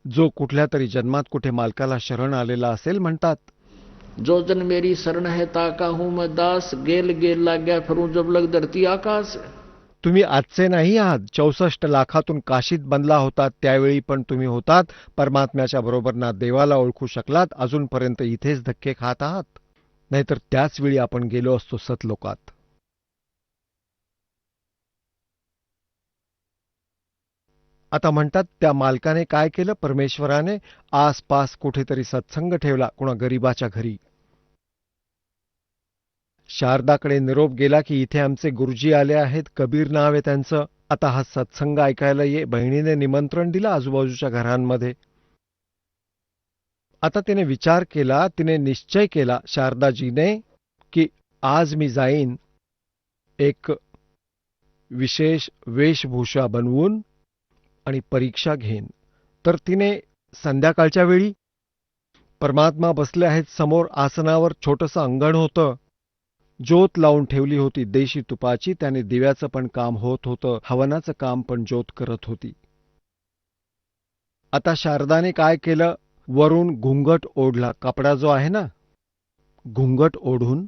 जो कुठल्या तरी जन्मात कुठे मालकाला शरण आलेला असेल, म्हणतात, जो जन मेरी शरण है ताका हूं मैं दास, गेल गेल लाग्या फिरूं जब लग धरती आकाश. तुम्ही आजचे नाही आहात. 64 लाखातून काशीत बनला होतात त्यावेळी पण तुम्ही होतात परमात्म्याच्या बरोबर, ना देवाला ओळखू शकलात, अजूनपर्यंत इथेच धक्के खात आहात. नाहीतर त्याच वेळी आपण गेलो असतो सतलोकात. आता म्हणतात त्या मालकाने काय केलं, परमेश्वराने आसपास कुठेतरी सत्संग ठेवला, कुणा गरीबाच्या घरी. शारदाकडे निरोप गेला की इथे आमचे गुरुजी आले आहेत, कबीर नाव आहे त्यांचं, आता हा सत्संग ऐकायला ये. बहिणीने निमंत्रण दिलं आजूबाजूच्या घरांमध्ये. आता तिने विचार केला, तिने निश्चय केला शारदाजीने की आज मी जाईन एक विशेष वेशभूषा बनवून आणि परीक्षा घेईन. तर तिने संध्याकाळच्या वेळी, परमात्मा बसले आहेत समोर आसनावर, छोटंसं अंगण होतं, ज्योत लावून ठेवली होती देशी तुपाची. त्याने दिव्याचं पण काम होत होतं, हवनाचं काम पण ज्योत करत होती. आता शारदाने काय केलं, वरून घुंगट ओढला, कपडा जो आहे ना, घुंगट ओढून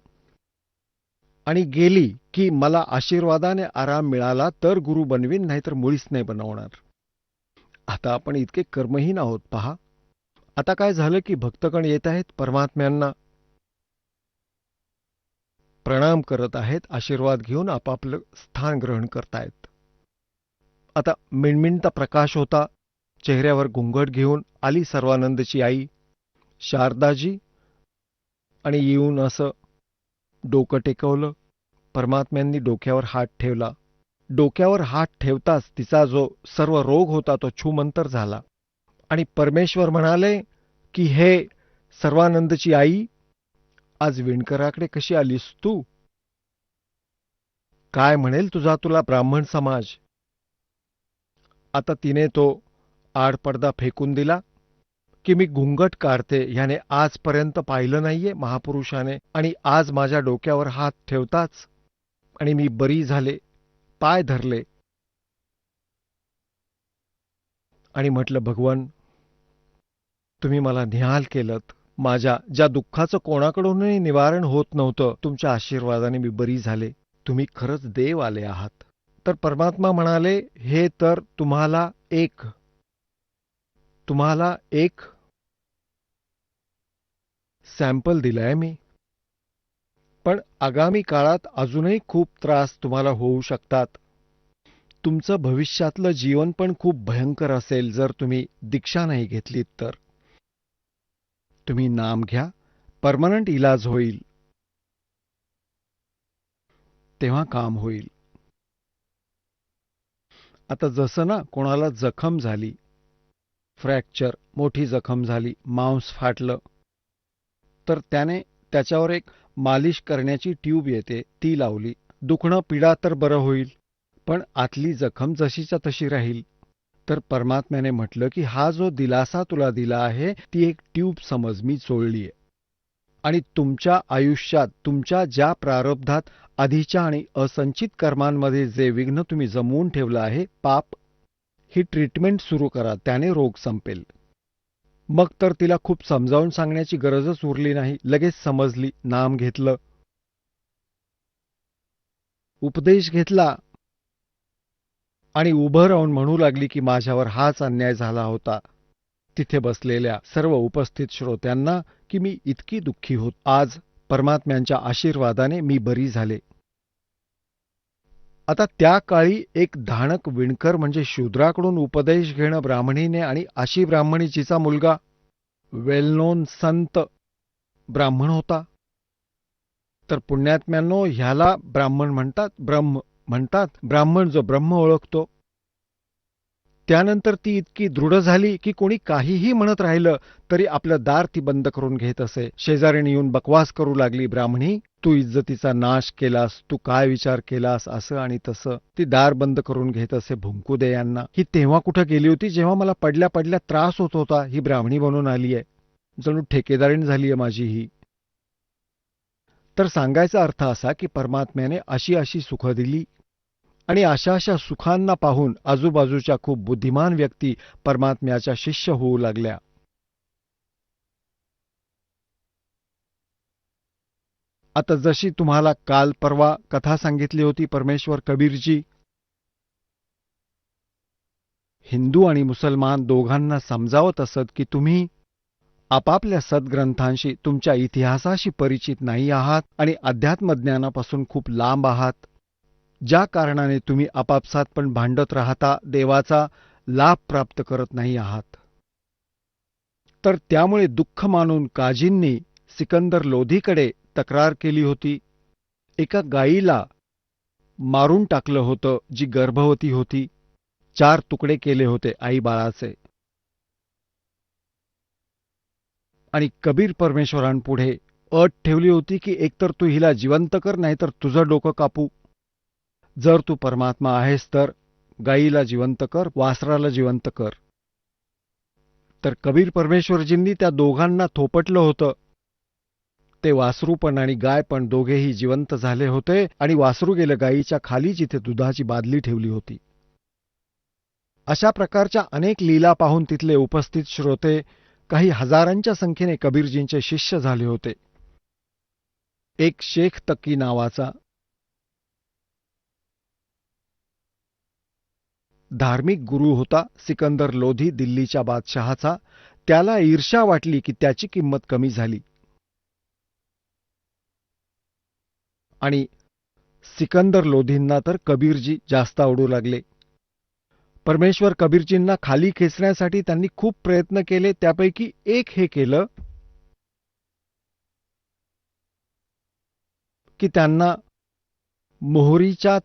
आणि गेली की मला आशीर्वादाने आराम मिळाला तर गुरु बनवीन, नाहीतर मुळीच नाही बनवणार. आता आपण इतके कर्महीन आहोत पहा. आता काय झालं की भक्तगण येत आहेत, परमात्म्यांना प्रणाम करत आहेत, आशीर्वाद घेऊन आपापलं स्थान ग्रहण करतायत. आता मिणमिणता प्रकाश होता, चेहऱ्यावर घुंगट घेऊन आली सर्वानंदची आई शारदाजी आणि येऊन असं डोकं टेकवलं. परमात्म्यांनी डोक्यावर हात ठेवला. डोक्यावर हात ठेवताच तिचा जो सर्व रोग होता तो छूमंतर झाला आणि परमेश्वर म्हणाले की हे सर्वानंदची आई, आज विणकराकडे कशी आलीस तू? काय म्हणेल तुला ब्राह्मण समाज? आता तिने तो आडपडदा फेकून दिला की मी घुंगट काढते, ह्याने आजपर्यंत पाहिलं नाहीये महापुरुषाने, आणि आज माझ्या डोक्यावर हात ठेवताच आणि मी बरी झाले, पाय धरले आणि म्हटलं, भगवान तुम्ही मला निहाल केलत. माझ्या ज्या दुःखाचं कोणाकडूनही निवारण होत नव्हतं, तुमच्या आशीर्वादाने मी बरी झाले. तुम्ही खरंच देव आले आहात. तर परमात्मा म्हणाले, हे तर तुम्हाला एक सॅम्पल दिलाय मी, पण आगामी काळात अजूनही खूप त्रास तुम्हाला होऊ शकतात. तुमचं भविष्यातलं जीवन पण खूप भयंकर असेल जर तुम्ही दीक्षा नाही घेतलीत तर. तुम्ही नाम घ्या, परमनंट इलाज होईल, तेव्हा काम होईल. आता जसं ना कोणाला जखम झाली, फ्रॅक्चर, मोठी जखम झाली, मांस फाटलं, तर त्याने त्याच्यावर एक मालिश करण्याची ट्यूब येते, ती लावली, दुखणं पीडा तर बरं होईल, पण आतली जखम जशीच्या तशी राहील. तर परमात्म्याने म्हटलं की हा जो दिलासा तुला दिला आहे ती एक ट्यूब समज मी चोळलीय, आणि तुमच्या आयुष्यात तुमच्या ज्या प्रारब्धात आधीच्या आणि असंचित कर्मांमध्ये जे विघ्न तुम्ही जमवून ठेवलं आहे, पाप, ही ट्रीटमेंट सुरू करा, त्याने रोग संपेल. मग तर तिला खूप समजावून सांगण्याची गरजच उरली नाही, लगेच समजली. नाम घेतलं, उपदेश घेतला आणि उभं राहून म्हणू लागली की माझ्यावर हाच अन्याय झाला होता तिथे बसलेल्या सर्व उपस्थित श्रोत्यांना की मी इतकी दुःखी होत. आज परमात्म्यांच्या आशीर्वादाने मी बरी झाले. आता त्या काळी एक धाणक विणकर म्हणजे शूद्राकडून उपदेश घेणं ब्राह्मणीने, आणि अशी ब्राह्मणी जिचा मुलगा वेल नोन संत ब्राह्मण होता. तर पुण्यात्म्यांनो, ह्याला ब्राह्मण म्हणतात, ब्रह्म म्हणतात. ब्राह्मण जो ब्रह्म ओळखतो. त्यानंतर ती इतकी दृढ झाली की कोणी काहीही म्हणत राहिलं तरी आपलं दार ती बंद करून घेत असे. शेजारीने येऊन बकवास करू लागली, ब्राह्मणी तू इज्जतीचा नाश केलास, तू काय विचार केलास, असं आणि तसं. ती दार बंद करून घेत असे, भुंकू दे यांना. ही तेव्हा कुठं गेली होती जेव्हा मला पडल्या पडल्या त्रास होत होता, ही ब्राह्मणी बनून आली आहे, जणू ठेकेदारीण झाली आहे माझी ही. तर सांगायचा अर्थ असा की परमात्म्याने अशी अशी सुख दिली, आणि अशा अशा सुखांना पाहून आजूबाजूच्या खूप बुद्धिमान व्यक्ती परमात्म्याच्या शिष्य होऊ लागल्या. आता जशी तुम्हाला काल परवा कथा सांगितली होती, परमेश्वर कबीरजी हिंदू आणि मुसलमान दोघांना समजावत असत की तुम्ही आपापल्या सद्ग्रंथांशी, तुमच्या इतिहासाशी परिचित नाही आहात आणि अध्यात्मज्ञानापासून खूप लांब आहात, ज्या कारणाने तुम्ही आपापसात पण भांडत राहता, देवाचा लाभ प्राप्त करत नाही आहात. तर त्यामुळे दुःख मानून काजींनी सिकंदर लोधीकडे तक्रार केली होती. एका गायीला मारून टाकलं होतं जी गर्भवती होती, 4 तुकडे केले होते आई बाळाचे, आणि कबीर परमेश्वरांपुढे अट ठेवली होती की एकतर तू हिला जिवंत कर, नाहीतर तुझं डोकं कापू. जर तू परमात्मा आहेस तर गायीला जिवंत कर, वासराला जिवंत कर. तर कबीर परमेश्वरजींनी त्या दोघांना थोपटलं होतं ते वासरू पण आणि गाय पण दोघेही जिवंत झाले होते आणि वासरू गेलं गायीच्या खाली जिथे दुधाची बादली ठेवली होती. अशा प्रकारच्या अनेक लीला पाहून तिथले उपस्थित श्रोते काही हजारांच्या संख्येने कबीरजींचे शिष्य झाले होते. एक शेख तकी नावाचा धार्मिक गुरु होता सिकंदर लोधी दिल्लीच्या बादशहाचा. त्याला ईर्ष्या वाटली की त्याची किंमत कमी झाली आणि सिकंदर लोधींना तर कबीरजी जास्त आवडू लागले. परमेश्वर कबीरजींना खाली खेचण्यासाठी त्यांनी खूप प्रयत्न केले. त्यापैकी एक हे केलं की त्यांना मोहरीच्या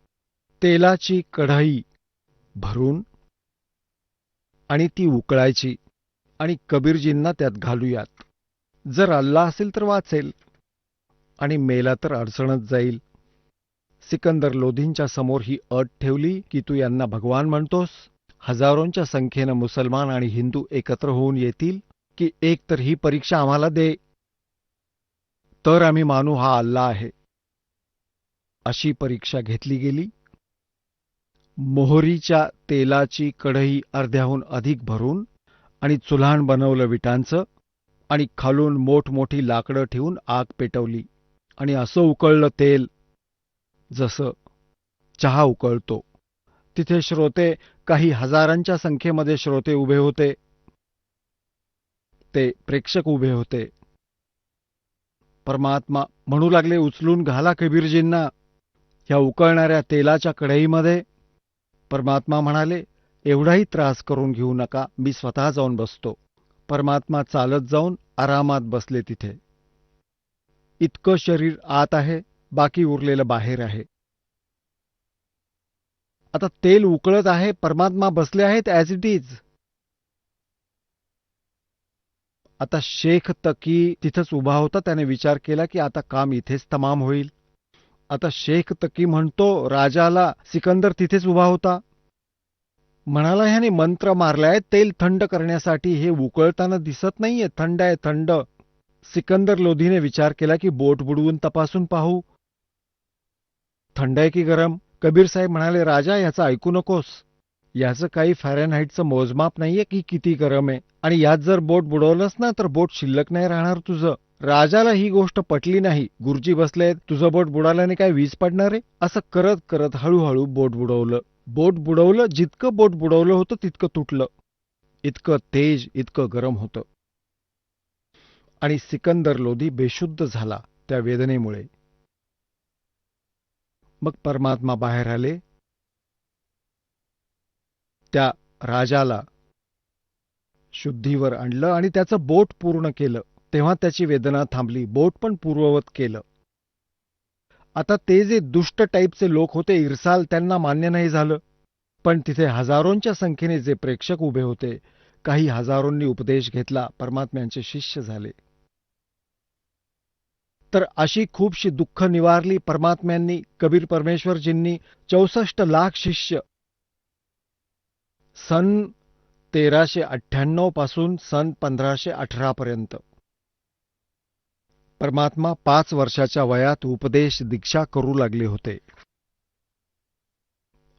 तेलाची कढई भरून आणि ती उकळायची आणि कबीरजींना त्यात घालूयात. जर अल्ला असेल तर वाचेल आणि मेला तर अडचणच जाईल. सिकंदर लोधींच्या समोर ही अट ठेवली की तू यांना भगवान म्हणतोस. हजारोंच्या संख्येनं मुसलमान आणि हिंदू एकत्र होऊन येतील की एक तर ही परीक्षा आम्हाला दे, तर आम्ही मानू हा अल्ला आहे. अशी परीक्षा घेतली गेली. मोहरीच्या तेलाची कढई अर्ध्याहून अधिक भरून आणि चुल्हाण बनवलं विटांचं आणि खालून मोठमोठी लाकडं ठेवून आग पेटवली आणि असं उकळलं तेल जसं चहा उकळतो. तिथे श्रोते काही हजारांच्या संख्येमध्ये श्रोते उभे होते. ते प्रेक्षक उभे होते. परमात्मा म्हणू लागले, उचलून घाला कबीरजींना ह्या उकळणाऱ्या तेलाच्या कढईमध्ये. परमात्मा म्हणाले, एवढाही त्रास करून घेऊ नका, मी स्वतः जाऊन बसतो. परमात्मा चालत जाऊन आरामात बसले तिथे. इतकं शरीर आत आहे, बाकी उरलेलं बाहेर आहे. आता तेल उकळत आहे, परमात्मा बसले आहेत ॲज इट इज. आता शेख तकी तिथंच उभा होता. त्याने विचार केला की आता काम इथेच तमाम होईल. आता शेख तकी म्हणतो राजाला, सिकंदर तिथेच उभा होता, म्हणाला ह्याने मंत्र मारलाय तेल थंड करण्यासाठी. हे उकळताना दिसत नाहीये, थंड आहे थंड. सिकंदर लोधीने विचार केला की बोट बुडवून तपासून पाहू, थंड आहे की गरम. कबीर साहेब म्हणाले, राजा याचं ऐकू नकोस, याचं काही फॅरेनहाईटचं मोजमाप नाहीये की किती गरम आहे, आणि यात जर बोट बुडवलंस ना तर बोट शिल्लक नाही राहणार तुझं. राजाला ही गोष्ट पटली नाही. गुरुजी बसलेत, तुझं बोट बुडाल्याने काय वीज पडणार आहे. असं करत करत हळूहळू बोट बुडवलं. बोट बुडवलं, जितकं बोट बुडवलं होतं तितकं तुटलं. इतकं तेज, इतकं गरम होतं. आणि सिकंदर लोधी बेशुद्ध झाला त्या वेदनेमुळे. मग परमात्मा बाहेर आले. त्या राजाला शुद्धीवर आणलं आणि त्याचं बोट पूर्ण केलं. तेव्हा त्याची वेदना थांबली. बोट पण पूर्ववत केलं. आता ते जे दुष्ट टाईपचे लोक होते, इरसाल, त्यांना मान्य नाही झालं. पण तिथे हजारोंच्या संख्येने जे प्रेक्षक उभे होते, काही हजारोंनी उपदेश घेतला, परमात्म्यांचे शिष्य झाले. तर अशी खूपशी दुःख निवारली परमात्म्यांनी, कबीर परमेश्वरजींनी. 64 लाख शिष्य सन 1398 पासून सन 1518 पर्यंत. परमात्मा 5 वर्षाच्या वयात उपदेश दीक्षा करू लागले होते.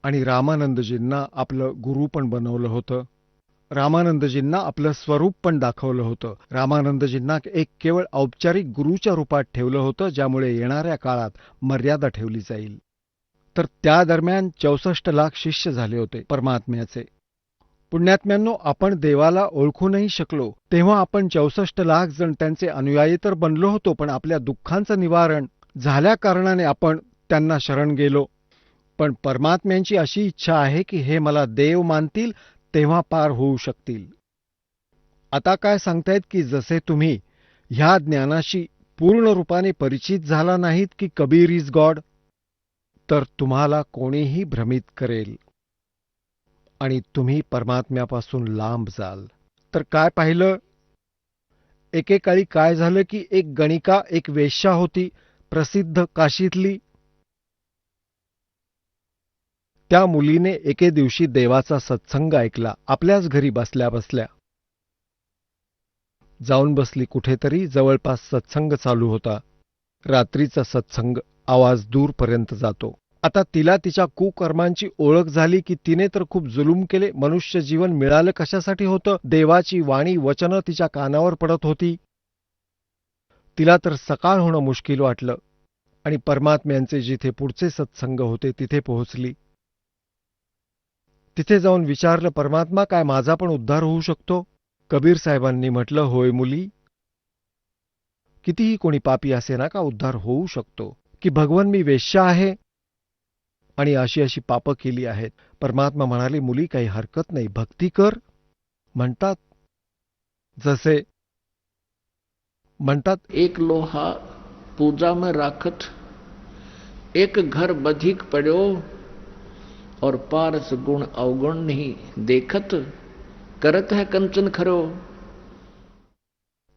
आणि रामानंदजींना आपलं गुरु पण बनवलं होतं. रामानंदजींना आपलं स्वरूप पण दाखवलं होतं. रामानंदजींना एक केवळ औपचारिक गुरुच्या रूपात ठेवलं होतं, ज्यामुळे येणाऱ्या काळात मर्यादा ठेवली जाईल. तर त्या दरम्यान 64 लाख शिष्य झाले होते परमात्म्याचे. पुण्यात्म्यांनो, आपण देवाला ओळखू नाही शकलो, तेव्हा आपण 64 लाख जण त्यांचे अनुयायी तर बनलो होतो, पण आपल्या दुःखांचं निवारण झाल्या कारणाने आपण त्यांना शरण गेलो. पण परमात्म्यांची अशी इच्छा आहे की हे मला देव मानतील तेव्हा पार होऊ शकतील. आता काय सांगतायत की जसे तुम्ही ह्या ज्ञानाशी पूर्ण रूपाने परिचित झाला नाहीत की कबीर इज गॉड, तर तुम्हाला कोणीही भ्रमित करेल आणि तुम्ही परमात्म्यापासून लांब जाल. तर काय पाहिलं, एकेकाळी काय झालं की एक गणिका, एक वेश्या होती प्रसिद्ध काशीतली. त्या मुलीने एके दिवशी देवाचा सत्संग ऐकला. आपल्याच घरी बसल्या बसल्या जाऊन बसली कुठेतरी, जवळपास सत्संग चालू होता. रात्रीचा सत्संग आवाज दूरपर्यंत जातो. आता तिला तिच्या कुकर्मांची ओळख झाली की तिने तर खूप जुलूम केले. मनुष्य जीवन मिळालं कशासाठी होतं? देवाची वाणी वचनं तिच्या कानावर पडत होती. तिला तर सकाळ होणं मुश्किल वाटलं आणि परमात्म्यांचे जिथे पुढचे सत्संग होते तिथे पोहोचली. तिथे जाऊन विचारलं, परमात्मा, काय माझा पण उद्धार होऊ शकतो? कबीर साहेबांनी म्हटलं, होय मुली, कितीही कोणी पापी असे ना का उद्धार होऊ शकतो. की भगवन मी वेश्या आहे आणि अशी अशी पापं केली आहेत. परमात्मा म्हणाले, मुली काही हरकत नाही, भक्ती कर. म्हणतात एक लोहा पूजा में राखत, एक घर बधिक पड़ो, और पारस गुण अवगुण नहीं देखत, करत है कंचन खरो.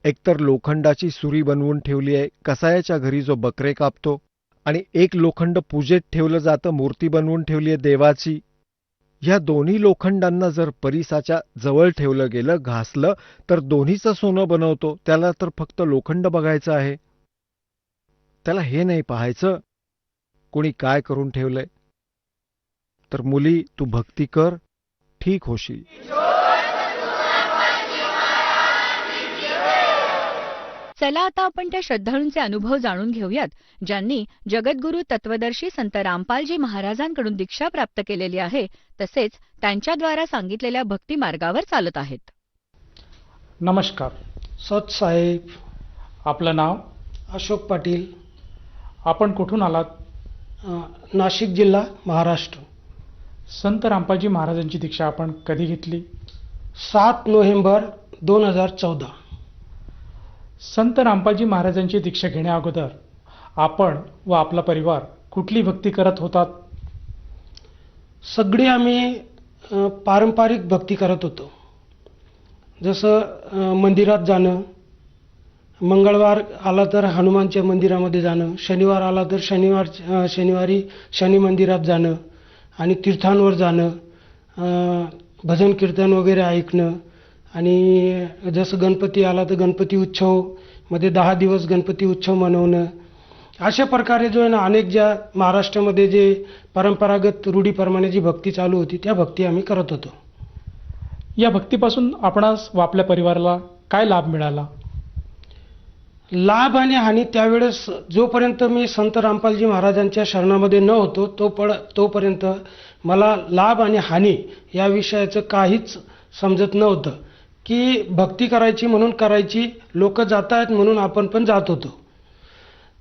एकतर लोखंडाची सुरी बनवून ठेवली आहे कसायाच्या घरी जो बकरे कापतो, आणि एक लोखंड पूजेत ठेवलं जातं, मूर्ती बनवून ठेवली आहे देवाची. ह्या दोन्ही लोखंडांना जर परिसाच्या जवळ ठेवलं गेलं, घासलं, तर दोन्हीचं सोनं बनवतो. त्याला तर फक्त लोखंड बघायचं आहे, त्याला हे नाही पाहायचं कोणी काय करून ठेवलंय. तर मुली, तू भक्ती कर, ठीक होशील. चला आता आपण त्या श्रद्धाळूंचे अनुभव जाणून घेऊयात, ज्यांनी जगद्गुरू तत्वदर्शी संत रामपालजी महाराजांकडून दीक्षा प्राप्त केलेली आहे, तसेच त्यांच्याद्वारा सांगितलेल्या भक्ती मार्गावर चालत आहेत. नमस्कार. सत साहेब. आपलं नाव? अशोक पाटील. आपण कुठून आलात? नाशिक जिल्हा, महाराष्ट्र. संत रामपालजी महाराजांची दीक्षा आपण कधी घेतली? 7 नोव्हेंबर 2014. संत रामपालजी महाराजांची दीक्षा घेण्या अगोदर आपण व आपला परिवार कुठली भक्ती करत होतात? सगळी आम्ही पारंपरिक भक्ती करत होतो. जसं मंदिरात जाणं, मंगळवार आला तर हनुमानच्या मंदिरामध्ये जाणं, शनिवार आला तर शनिवारी शनी मंदिरात जाणं आणि तीर्थांवर जाणं, भजन कीर्तन वगैरे ऐकणं. आणि जसं गणपती आला तर गणपती उत्सव मध्ये 10 दिवस गणपती उत्सव मनवणं. अशा प्रकारे जो आहे ना, अनेक ज्या महाराष्ट्रामध्ये जे परंपरागत रूढीप्रमाणे जी भक्ती चालू होती त्या भक्ती आम्ही करत होतो. या भक्तीपासून आपणास व आपल्या परिवाराला काय लाभ मिळाला? लाभ आणि हानी त्यावेळेस जोपर्यंत मी संत रामपालजी महाराजांच्या शरणामध्ये न होतो तोपर्यंत मला लाभ आणि हानी या विषयाचं काहीच समजत नव्हतं. की भक्ती करायची म्हणून करायची, लोक जात आहेत म्हणून आपण पण जात होतो.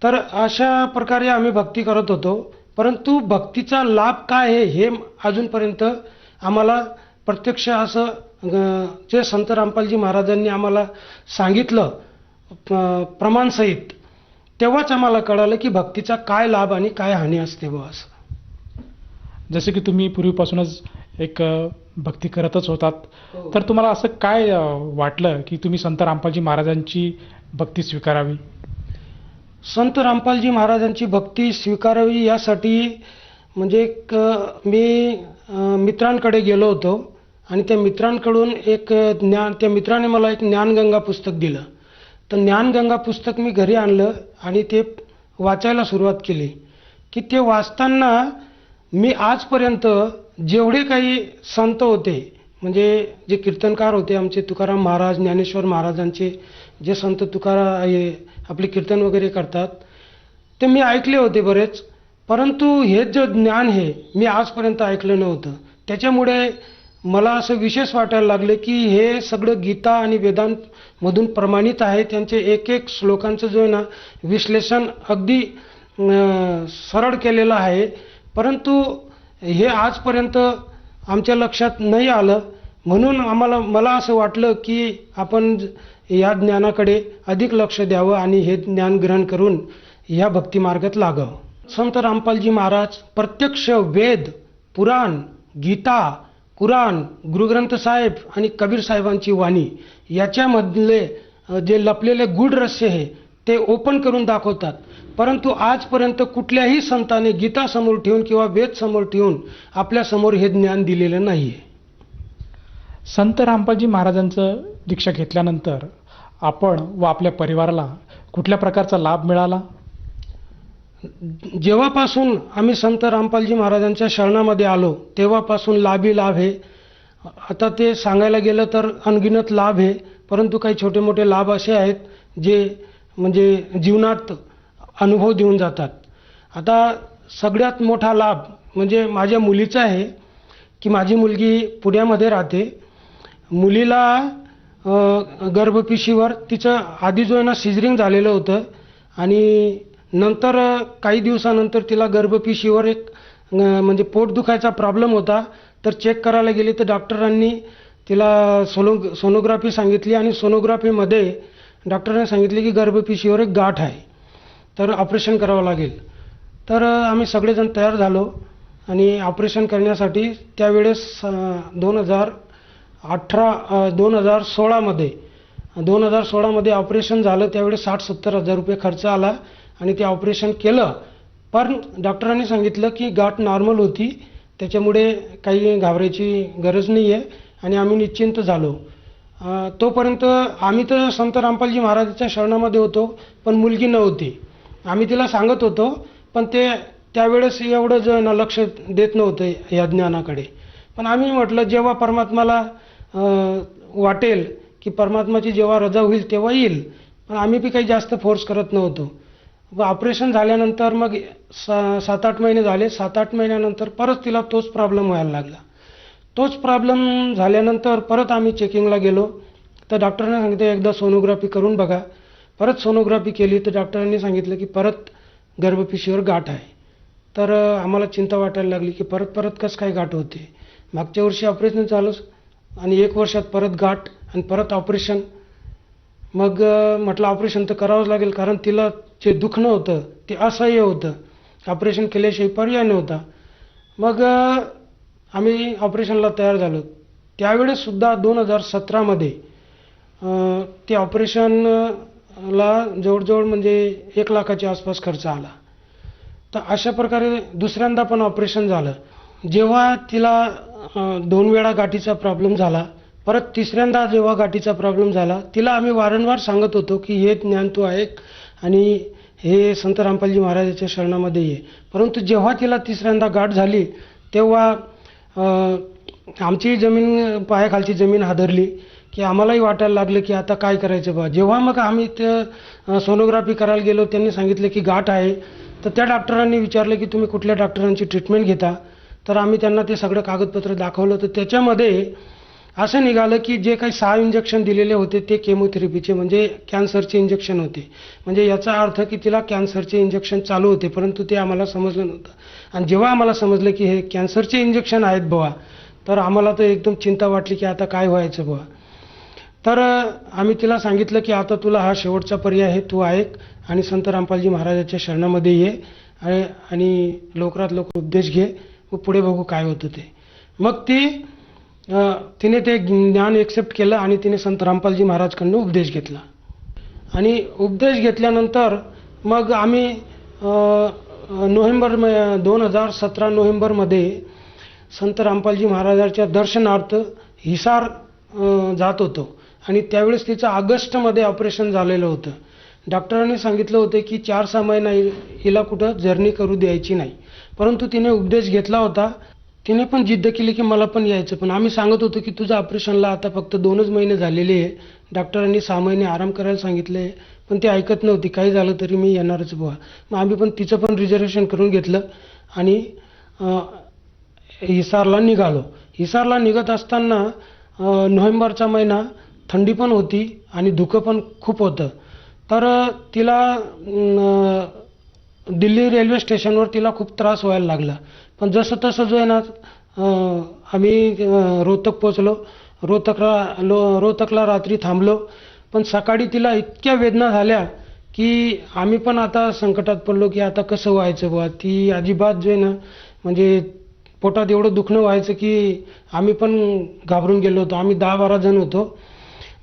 तर अशा प्रकारे आम्ही भक्ती करत होतो. परंतु भक्तीचा लाभ काय आहे हे अजूनपर्यंत आम्हाला प्रत्यक्ष असं जे संत रामपालजी महाराजांनी आम्हाला सांगितलं प्रमाणसहित, तेव्हाच आम्हाला कळालं की भक्तीचा काय लाभ आणि काय हानी असते बुवा असं. जसे की तुम्ही पूर्वीपासूनच एक भक्ती करतच होतात, तर तुम्हाला असं काय वाटलं की तुम्ही संत रामपालजी महाराजांची भक्ती स्वीकारावी? संत रामपालजी महाराजांची भक्ती स्वीकारावी यासाठी म्हणजे मी मित्रांकडे गेलो होतो आणि त्या मित्रांकडून त्या मित्राने मला एक ज्ञानगंगा पुस्तक दिलं. तर ज्ञानगंगा पुस्तक मी घरी आणलं आणि ते वाचायला सुरुवात केली. की ते वाचताना मी आजपर्यंत जेवढे काही संत होते, म्हणजे जे कीर्तनकार होते आमचे तुकाराम महाराज, ज्ञानेश्वर महाराजांचे जे संत आपले कीर्तन वगैरे करतात, ते मी ऐकले होते बरेच. परंतु हे जे ज्ञान आहे मी आजपर्यंत ऐकलं नव्हतं. त्याच्यामुळे मला असं विशेष वाटायला लागले की हे सगळं गीता आणि वेदांतमधून प्रमाणित आहे. त्यांचे एक एक श्लोकांचं जो आहे ना विश्लेषण अगदी सरळ केलेलं आहे. परंतु हे आजपर्यंत आमच्या लक्षात नाही आलं. म्हणून मला असं वाटलं की आपण या ज्ञानाकडे अधिक लक्ष द्यावं आणि हे ज्ञान ग्रहण करून ह्या भक्तिमार्गात लागावं. संत रामपालजी महाराज प्रत्यक्ष वेद, पुराण, गीता, कुराण, गुरुग्रंथ साहेब आणि कबीर साहेबांची वाणी याच्यामधले जे लपलेले गूढ रहस्य आहे ते ओपन करून दाखवतात. परंतु आजपर्यंत कुठल्याही संताने गीता समोर ठेवून किंवा वेद समोर ठेवून आपल्या समोर हे ज्ञान दिलेलं नाहीये. संत रामपालजी महाराजांचं दीक्षा घेतल्यानंतर आपण व आपल्या परिवाराला कुठल्या प्रकारचा लाभ मिळाला? जेव्हापासून आम्ही संत रामपालजी महाराजांच्या शरणामध्ये आलो तेव्हापासून लाभी लाभ आहे. आता ते सांगायला गेलं तर अनगिनत लाभ आहे, परंतु काही छोटे मोठे लाभ असे आहेत जे म्हणजे जीवनात अनुभव देऊन जातात. आता सगळ्यात मोठा लाभ म्हणजे माझ्या मुलीचा आहे की माझी मुलगी पुण्यामध्ये राहते. मुलीला गर्भपिशवीवर तिचं आधी जो आहे ना सिझरिंग झालेलं होतं आणि नंतर काही दिवसानंतर तिला गर्भपिशवीवर एक म्हणजे पोट दुखायचा प्रॉब्लेम होता. तर चेक करायला गेली तर डॉक्टरांनी तिला सोनोग्राफी सांगितली आणि सोनोग्राफीमध्ये डॉक्टरांनी सांगितले की गर्भपिशवीवर एक गाठ आहे, तर ऑपरेशन करावं लागेल. तर आम्ही सगळेजण तयार झालो आणि ऑपरेशन करण्यासाठी त्यावेळेस 2016मध्ये ऑपरेशन झालं. त्यावेळेस 60-70 हजार रुपये खर्च आला आणि ते ऑपरेशन केलं. पण डॉक्टरांनी सांगितलं की गाठ नॉर्मल होती, त्याच्यामुळे काही घाबरायची गरज नाही आहे आणि आम्ही निश्चिंत झालो. तोपर्यंत आम्ही तर संत रामपालजी महाराजांच्या शरणामध्ये होतो, पण मुलगी नव्हती. आम्ही तिला सांगत होतो, पण ते त्यावेळेस एवढं जण लक्ष देत नव्हतं या ज्ञानाकडे. पण आम्ही म्हटलं जेव्हा परमात्म्याला वाटेल की परमात्म्याची जेव्हा रजा होईल तेव्हा येईल. पण आम्ही बी काही जास्त फोर्स करत नव्हतो. ऑपरेशन झाल्यानंतर मग 7-8 महिने झाले. 7-8 महिन्यानंतर परत तिला तोच प्रॉब्लेम व्हायला लागला. तोच प्रॉब्लेम झाल्यानंतर परत आम्ही चेकिंगला गेलो तर डॉक्टरांनी सांगितलं एकदा सोनोग्राफी करून बघा. परत सोनोग्राफी केली तर डॉक्टरांनी सांगितलं की परत गर्भपिशवीवर गाठ आहे. तर आम्हाला चिंता वाटायला लागली की परत कसं काय गाठ होते. मागच्या वर्षी ऑपरेशन झालं आणि 1 वर्षात परत गाठ आणि परत ऑपरेशन. मग म्हटलं ऑपरेशन तर करावंच लागेल, कारण तिला जे दुखणं होतं ते असह्य होतं. ऑपरेशन केल्याशिवाय पर्याय नव्हता. मग आम्ही ऑपरेशनला तयार झालो. त्यावेळेससुद्धा 2017मध्ये ते ऑपरेशनला जवळजवळ म्हणजे 1 लाखाच्या आसपास खर्च आला. तर अशा प्रकारे दुसऱ्यांदा पण ऑपरेशन झालं. जेव्हा तिला 2 वेळा गाठीचा प्रॉब्लेम झाला, परत तिसऱ्यांदा जेव्हा गाठीचा प्रॉब्लेम झाला, तिला आम्ही वारंवार सांगत होतो की हे ज्ञान तू ऐक आणि हे संत रामपालजी महाराजांच्या शरणामध्ये ये. परंतु जेव्हा तिला तिसऱ्यांदा गाठ झाली तेव्हा आमची जमीन पायाखालची जमीन हादरली की आम्हालाही वाटायला लागलं की आता काय करायचं बा. जेव्हा मग आम्ही ते सोनोग्राफी करायला गेलो त्यांनी सांगितलं की गाठ आहे. तर त्या डॉक्टरांनी विचारलं की तुम्ही कुठल्या डॉक्टरांची ट्रीटमेंट घेता. तर आम्ही त्यांना ते सगळं कागदपत्र दाखवलं. तर त्याच्यामध्ये असं निघालं की जे काही 6 इंजेक्शन दिलेले होते ते केमोथेरपीचे म्हणजे कॅन्सरचे इंजेक्शन होते. म्हणजे याचा अर्थ की तिला कॅन्सरचे इंजेक्शन चालू होते, परंतु ते आम्हाला समजलं नव्हतं. आणि जेव्हा आम्हाला समजलं की हे कॅन्सरचे इंजेक्शन आहेत बुवा, तर आम्हाला तर एकदम चिंता वाटली की आता काय व्हायचं बुवा. तर आम्ही तिला सांगितलं की आता तुला हा शेवटचा पर्याय आहे, तू ऐक आणि संत रामपालजी महाराजांच्या शरणामध्ये ये आणि लवकरात लवकर उपदेश घे, मग पुढे बघू काय होतं ते. मग तिने ते ज्ञान एक्सेप्ट केलं आणि तिने संत रामपालजी महाराजकडून उपदेश घेतला. आणि उपदेश घेतल्यानंतर मग आम्ही 2017 नोव्हेंबरमध्ये संत रामपालजी महाराजांच्या दर्शनार्थ हिसार जात होतो. आणि त्यावेळेस तिचं ऑगस्टमध्ये ऑपरेशन झालेलं होतं. डॉक्टरांनी सांगितलं होतं की 4-6 महिना हिला कुठं जर्नी करू द्यायची नाही. परंतु तिने उपदेश घेतला होता. तिने पण जिद्द केली की मला पण यायचं. पण आम्ही सांगत होतो की तुझं ऑपरेशनला आता फक्त 2च महिने झालेले आहे, डॉक्टरांनी 6 महिने आराम करायला सांगितले. पण ती ऐकत नव्हती. काही झालं तरी मी येणारच बुवा. मग आम्ही पण तिचं पण रिझर्वेशन करून घेतलं आणि हिसारला निघालो. हिसारला निघत असताना नोव्हेंबरचा महिना, थंडी पण होती आणि धुकं पण खूप होतं. तर तिला दिल्ली रेल्वे स्टेशनवर तिला खूप त्रास व्हायला लागला. पण जसं तसं जो आहे ना आम्ही रोहतक पोचलो. रोहतकला रात्री थांबलो. पण सकाळी तिला इतक्या वेदना झाल्या की आम्ही पण आता संकटात पडलो की आता कसं व्हायचं बुवा. ती अजिबात जो आहे ना म्हणजे पोटात एवढं दुखणं व्हायचं की आम्ही पण घाबरून गेलो होतो. आम्ही 10-12 जण होतो.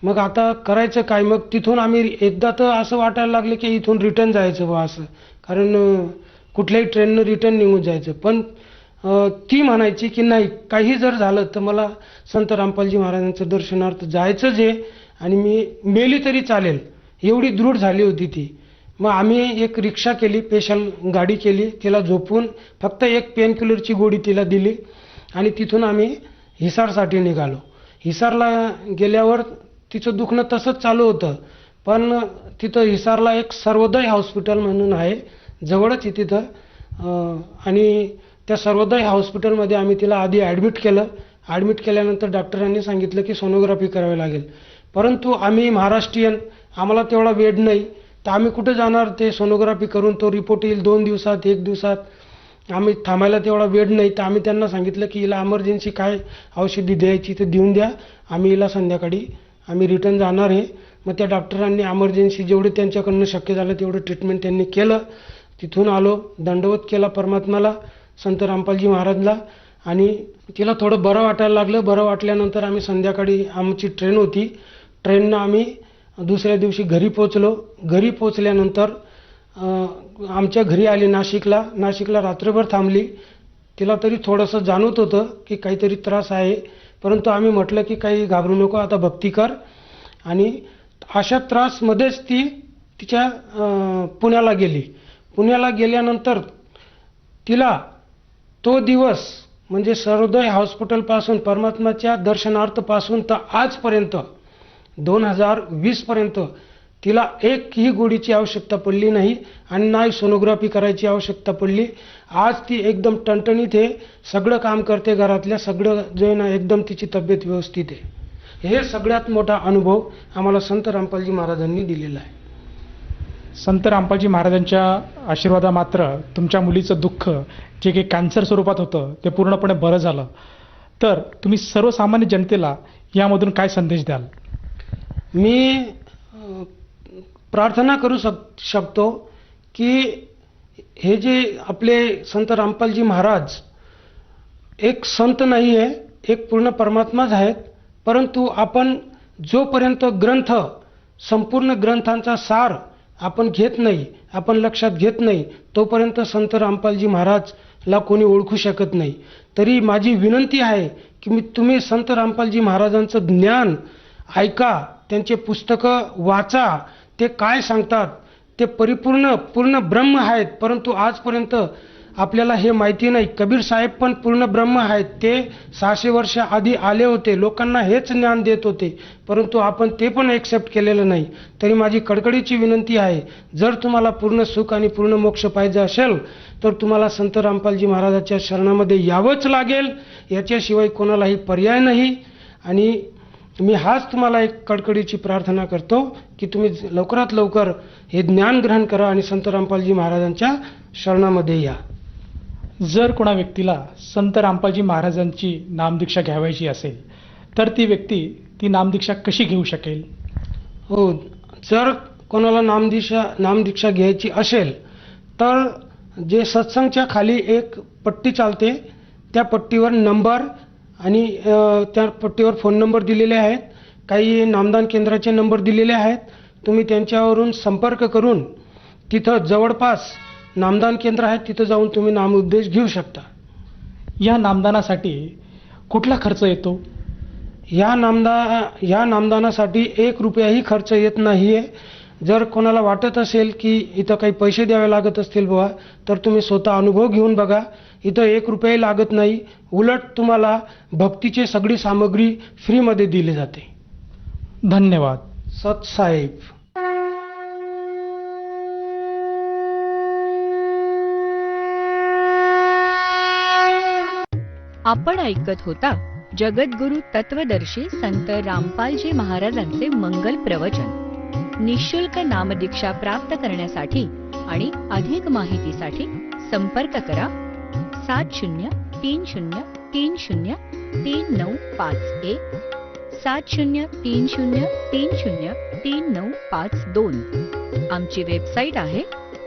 मग आता करायचं काय. मग तिथून आम्ही एकदा तर असं वाटायला लागलं की इथून रिटर्न जायचं बुवा असं, कारण कुठल्याही ट्रेननं रिटर्न निघून जायचं. पण ती म्हणायची की नाही, काही जर झालं तर मला संत रामपालजी महाराजांचं दर्शनार्थ जायचंच आहे आणि मी मेली तरी चालेल, एवढी दृढ झाली होती ती. मग आम्ही एक रिक्षा केली, स्पेशल गाडी केली, तिला झोपून फक्त एक पेनकिलरची गोळी तिला दिली आणि तिथून आम्ही हिसारसाठी निघालो. हिसारला गेल्यावर तिचं दुखणं तसंच चालू होतं, पण तिथं हिसारला एक सर्वोदय हॉस्पिटल म्हणून आहे जवळच आहे तिथं, आणि त्या सर्वोदय हॉस्पिटलमध्ये आम्ही तिला आधी ॲडमिट केलं. ॲडमिट केल्यानंतर डॉक्टरांनी सांगितलं की सोनोग्राफी करावी लागेल, परंतु आम्ही महाराष्ट्रीयन, आम्हाला तेवढा वेळ नाही, तर आम्ही कुठे जाणार ते सोनोग्राफी करून, तो रिपोर्ट येईल 2 दिवसात 1 दिवसात, आम्ही थांबायला तेवढा वेळ नाही. तर आम्ही त्यांना सांगितलं की हिला इमर्जन्सी काय औषधी द्यायची ते देऊन द्या, आम्ही हिला संध्याकाळी आम्ही रिटर्न जाणार आहे. मग त्या डॉक्टरांनी इमर्जन्सी जेवढे त्यांच्याकडनं शक्य झालं तेवढं ट्रीटमेंट त्यांनी केलं. तिथून आलो, दंडवत केला परमात्म्याला, संत रामपालजी महाराजला, आणि तिला थोडं बरं वाटायला लागलं. बरं वाटल्यानंतर आम्ही संध्याकाळी, आमची ट्रेन होती, ट्रेननं आम्ही दुसऱ्या दिवशी घरी पोचलो. घरी पोचल्यानंतर आमच्या घरी आली नाशिकला रात्रभर थांबली. तिला तरी थोडंसं जाणवत होतं की काहीतरी त्रास आहे, परंतु आम्ही म्हटलं की काही घाबरू नको, आता भक्ती कर. आणि अशा त्रासमध्येच ती तिच्या पुण्याला गेली. पुण्याला गेल्यानंतर तिला तो दिवस म्हणजे सर्वोदय हॉस्पिटलपासून परमात्म्याच्या दर्शनार्थपासून तर आजपर्यंत 2020 पर्यंत तिला एकही गोळीची आवश्यकता पडली नाही आणि नाही सोनोग्राफी करायची आवश्यकता पडली. आज ती एकदम टणटणीत आहे, सगळं काम करते, घरातल्या सगळं जे ना एकदम तिची तब्येत व्यवस्थित आहे. हे सगळ्यात मोठा अनुभव आम्हाला संत रामपालजी महाराजांनी दिलेला आहे. संत रामपालजी महाराजांच्या आशीर्वादामात्र तुमच्या मुलीचं दुःख जे काही कॅन्सर स्वरूपात होतं ते पूर्णपणे बरं झालं. तर तुम्ही सर्वसामान्य जनतेला यामधून काय संदेश द्याल? मी प्रार्थना करू शकतो की हे जे आपले संत रामपालजी महाराज एक संत नाही आहे, एक पूर्ण परमात्माच आहेत, परंतु आपण जोपर्यंत ग्रंथ, संपूर्ण ग्रंथांचा सार आपण घेत नाही, आपण लक्षात घेत नाही, तोपर्यंत संत रामपालजी महाराजला कोणी ओळखू शकत नाही. तरी माझी विनंती आहे की तुम्ही संत रामपालजी महाराजांचं ज्ञान ऐका, त्यांचे पुस्तकं वाचा, ते काय सांगतात ते पूर्ण ब्रह्म आहेत, परंतु आजपर्यंत आपल्याला हे माहिती नाही. कबीर साहेब पण पूर्ण ब्रह्म आहेत, ते 600 वर्ष आधी आले होते, लोकांना हेच ज्ञान देत होते, परंतु आपण ते पण एक्सेप्ट केलेलं नाही. तरी माझी कडकडीची विनंती आहे, जर तुम्हाला पूर्ण सुख आणि पूर्ण मोक्ष पाहिजे असेल तर तुम्हाला संत रामपालजी महाराजांच्या शरणामध्ये यावंच लागेल, याच्याशिवाय कोणालाही पर्याय नाही. आणि मी हाच तुम्हाला एक कडकडीची प्रार्थना करतो की तुम्ही लवकरात लवकर हे ज्ञान ग्रहण करा आणि संत रामपालजी महाराजांच्या शरणामध्ये या. जर कोणा व्यक्तीला संत रामपालजी महाराजांची नामदीक्षा घ्यावायची असेल तर ती व्यक्ती ती नामदीक्षा कशी घेऊ शकेल? हो, जर कोणाला नामदीक्षा घ्यायची असेल तर जे सत्संगच्या खाली एक पट्टी चालते, त्या पट्टीवर नंबर आणि त्या पट्टीवर फोन नंबर दिलेले आहेत, काही नामदान केंद्राचे नंबर दिलेले आहेत. तुम्ही त्यांच्यावरून संपर्क करून तिथं जवळपास नामदान केंद्र आहे, तिथं जाऊन तुम्ही नामोपदेश घेऊ शकता. या नामदानासाठी कुठला खर्च येतो? या नामदानासाठी 1 रुपयाही खर्च येत नाही आहे. जर कोणाला वाटत असेल की इथं काही पैसे द्यावे लागत असतील बुवा, तर तुम्ही स्वतः अनुभव घेऊन बघा, इथं 1 रुपयाही लागत नाही. उलट तुम्हाला भक्तीची सगळी सामग्री फ्रीमध्ये दिली जाते. धन्यवाद. सत साहेब. आपण ऐकत होता जगद्गुरु तत्वदर्शी संत रामपालजी महाराजांचे मंगल प्रवचन. निःशुल्क नामदीक्षा प्राप्त करण्यासाठी आणि अधिक माहितीसाठी संपर्क करा 7030303951 7030303952. आमची वेबसाईट आहे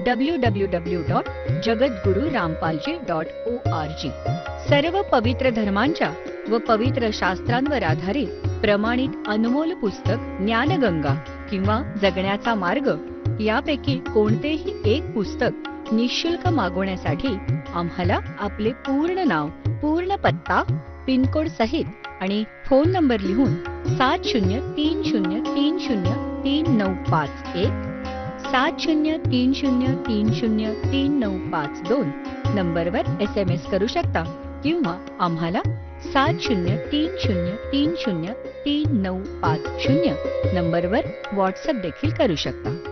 www.jagadgururampalji.org. सर्व पवित्र धर्मांच्या व पवित्र शास्त्रांवर आधारित प्रमाणित अनमोल पुस्तक ज्ञानगंगा किंवा जगण्याचा मार्ग यापैकी कोणतेही एक पुस्तक निःशुल्क मागवण्यासाठी आम्हाला आपले पूर्ण नाव, पूर्ण पत्ता, पिनकोड सहित आणि फोन नंबर लिहून 7030303951 7030303952 नंबरवर SMS करू शकता किंवा आम्हाला 7030303950 नंबरवर व्हॉट्सअप देखील करू शकता.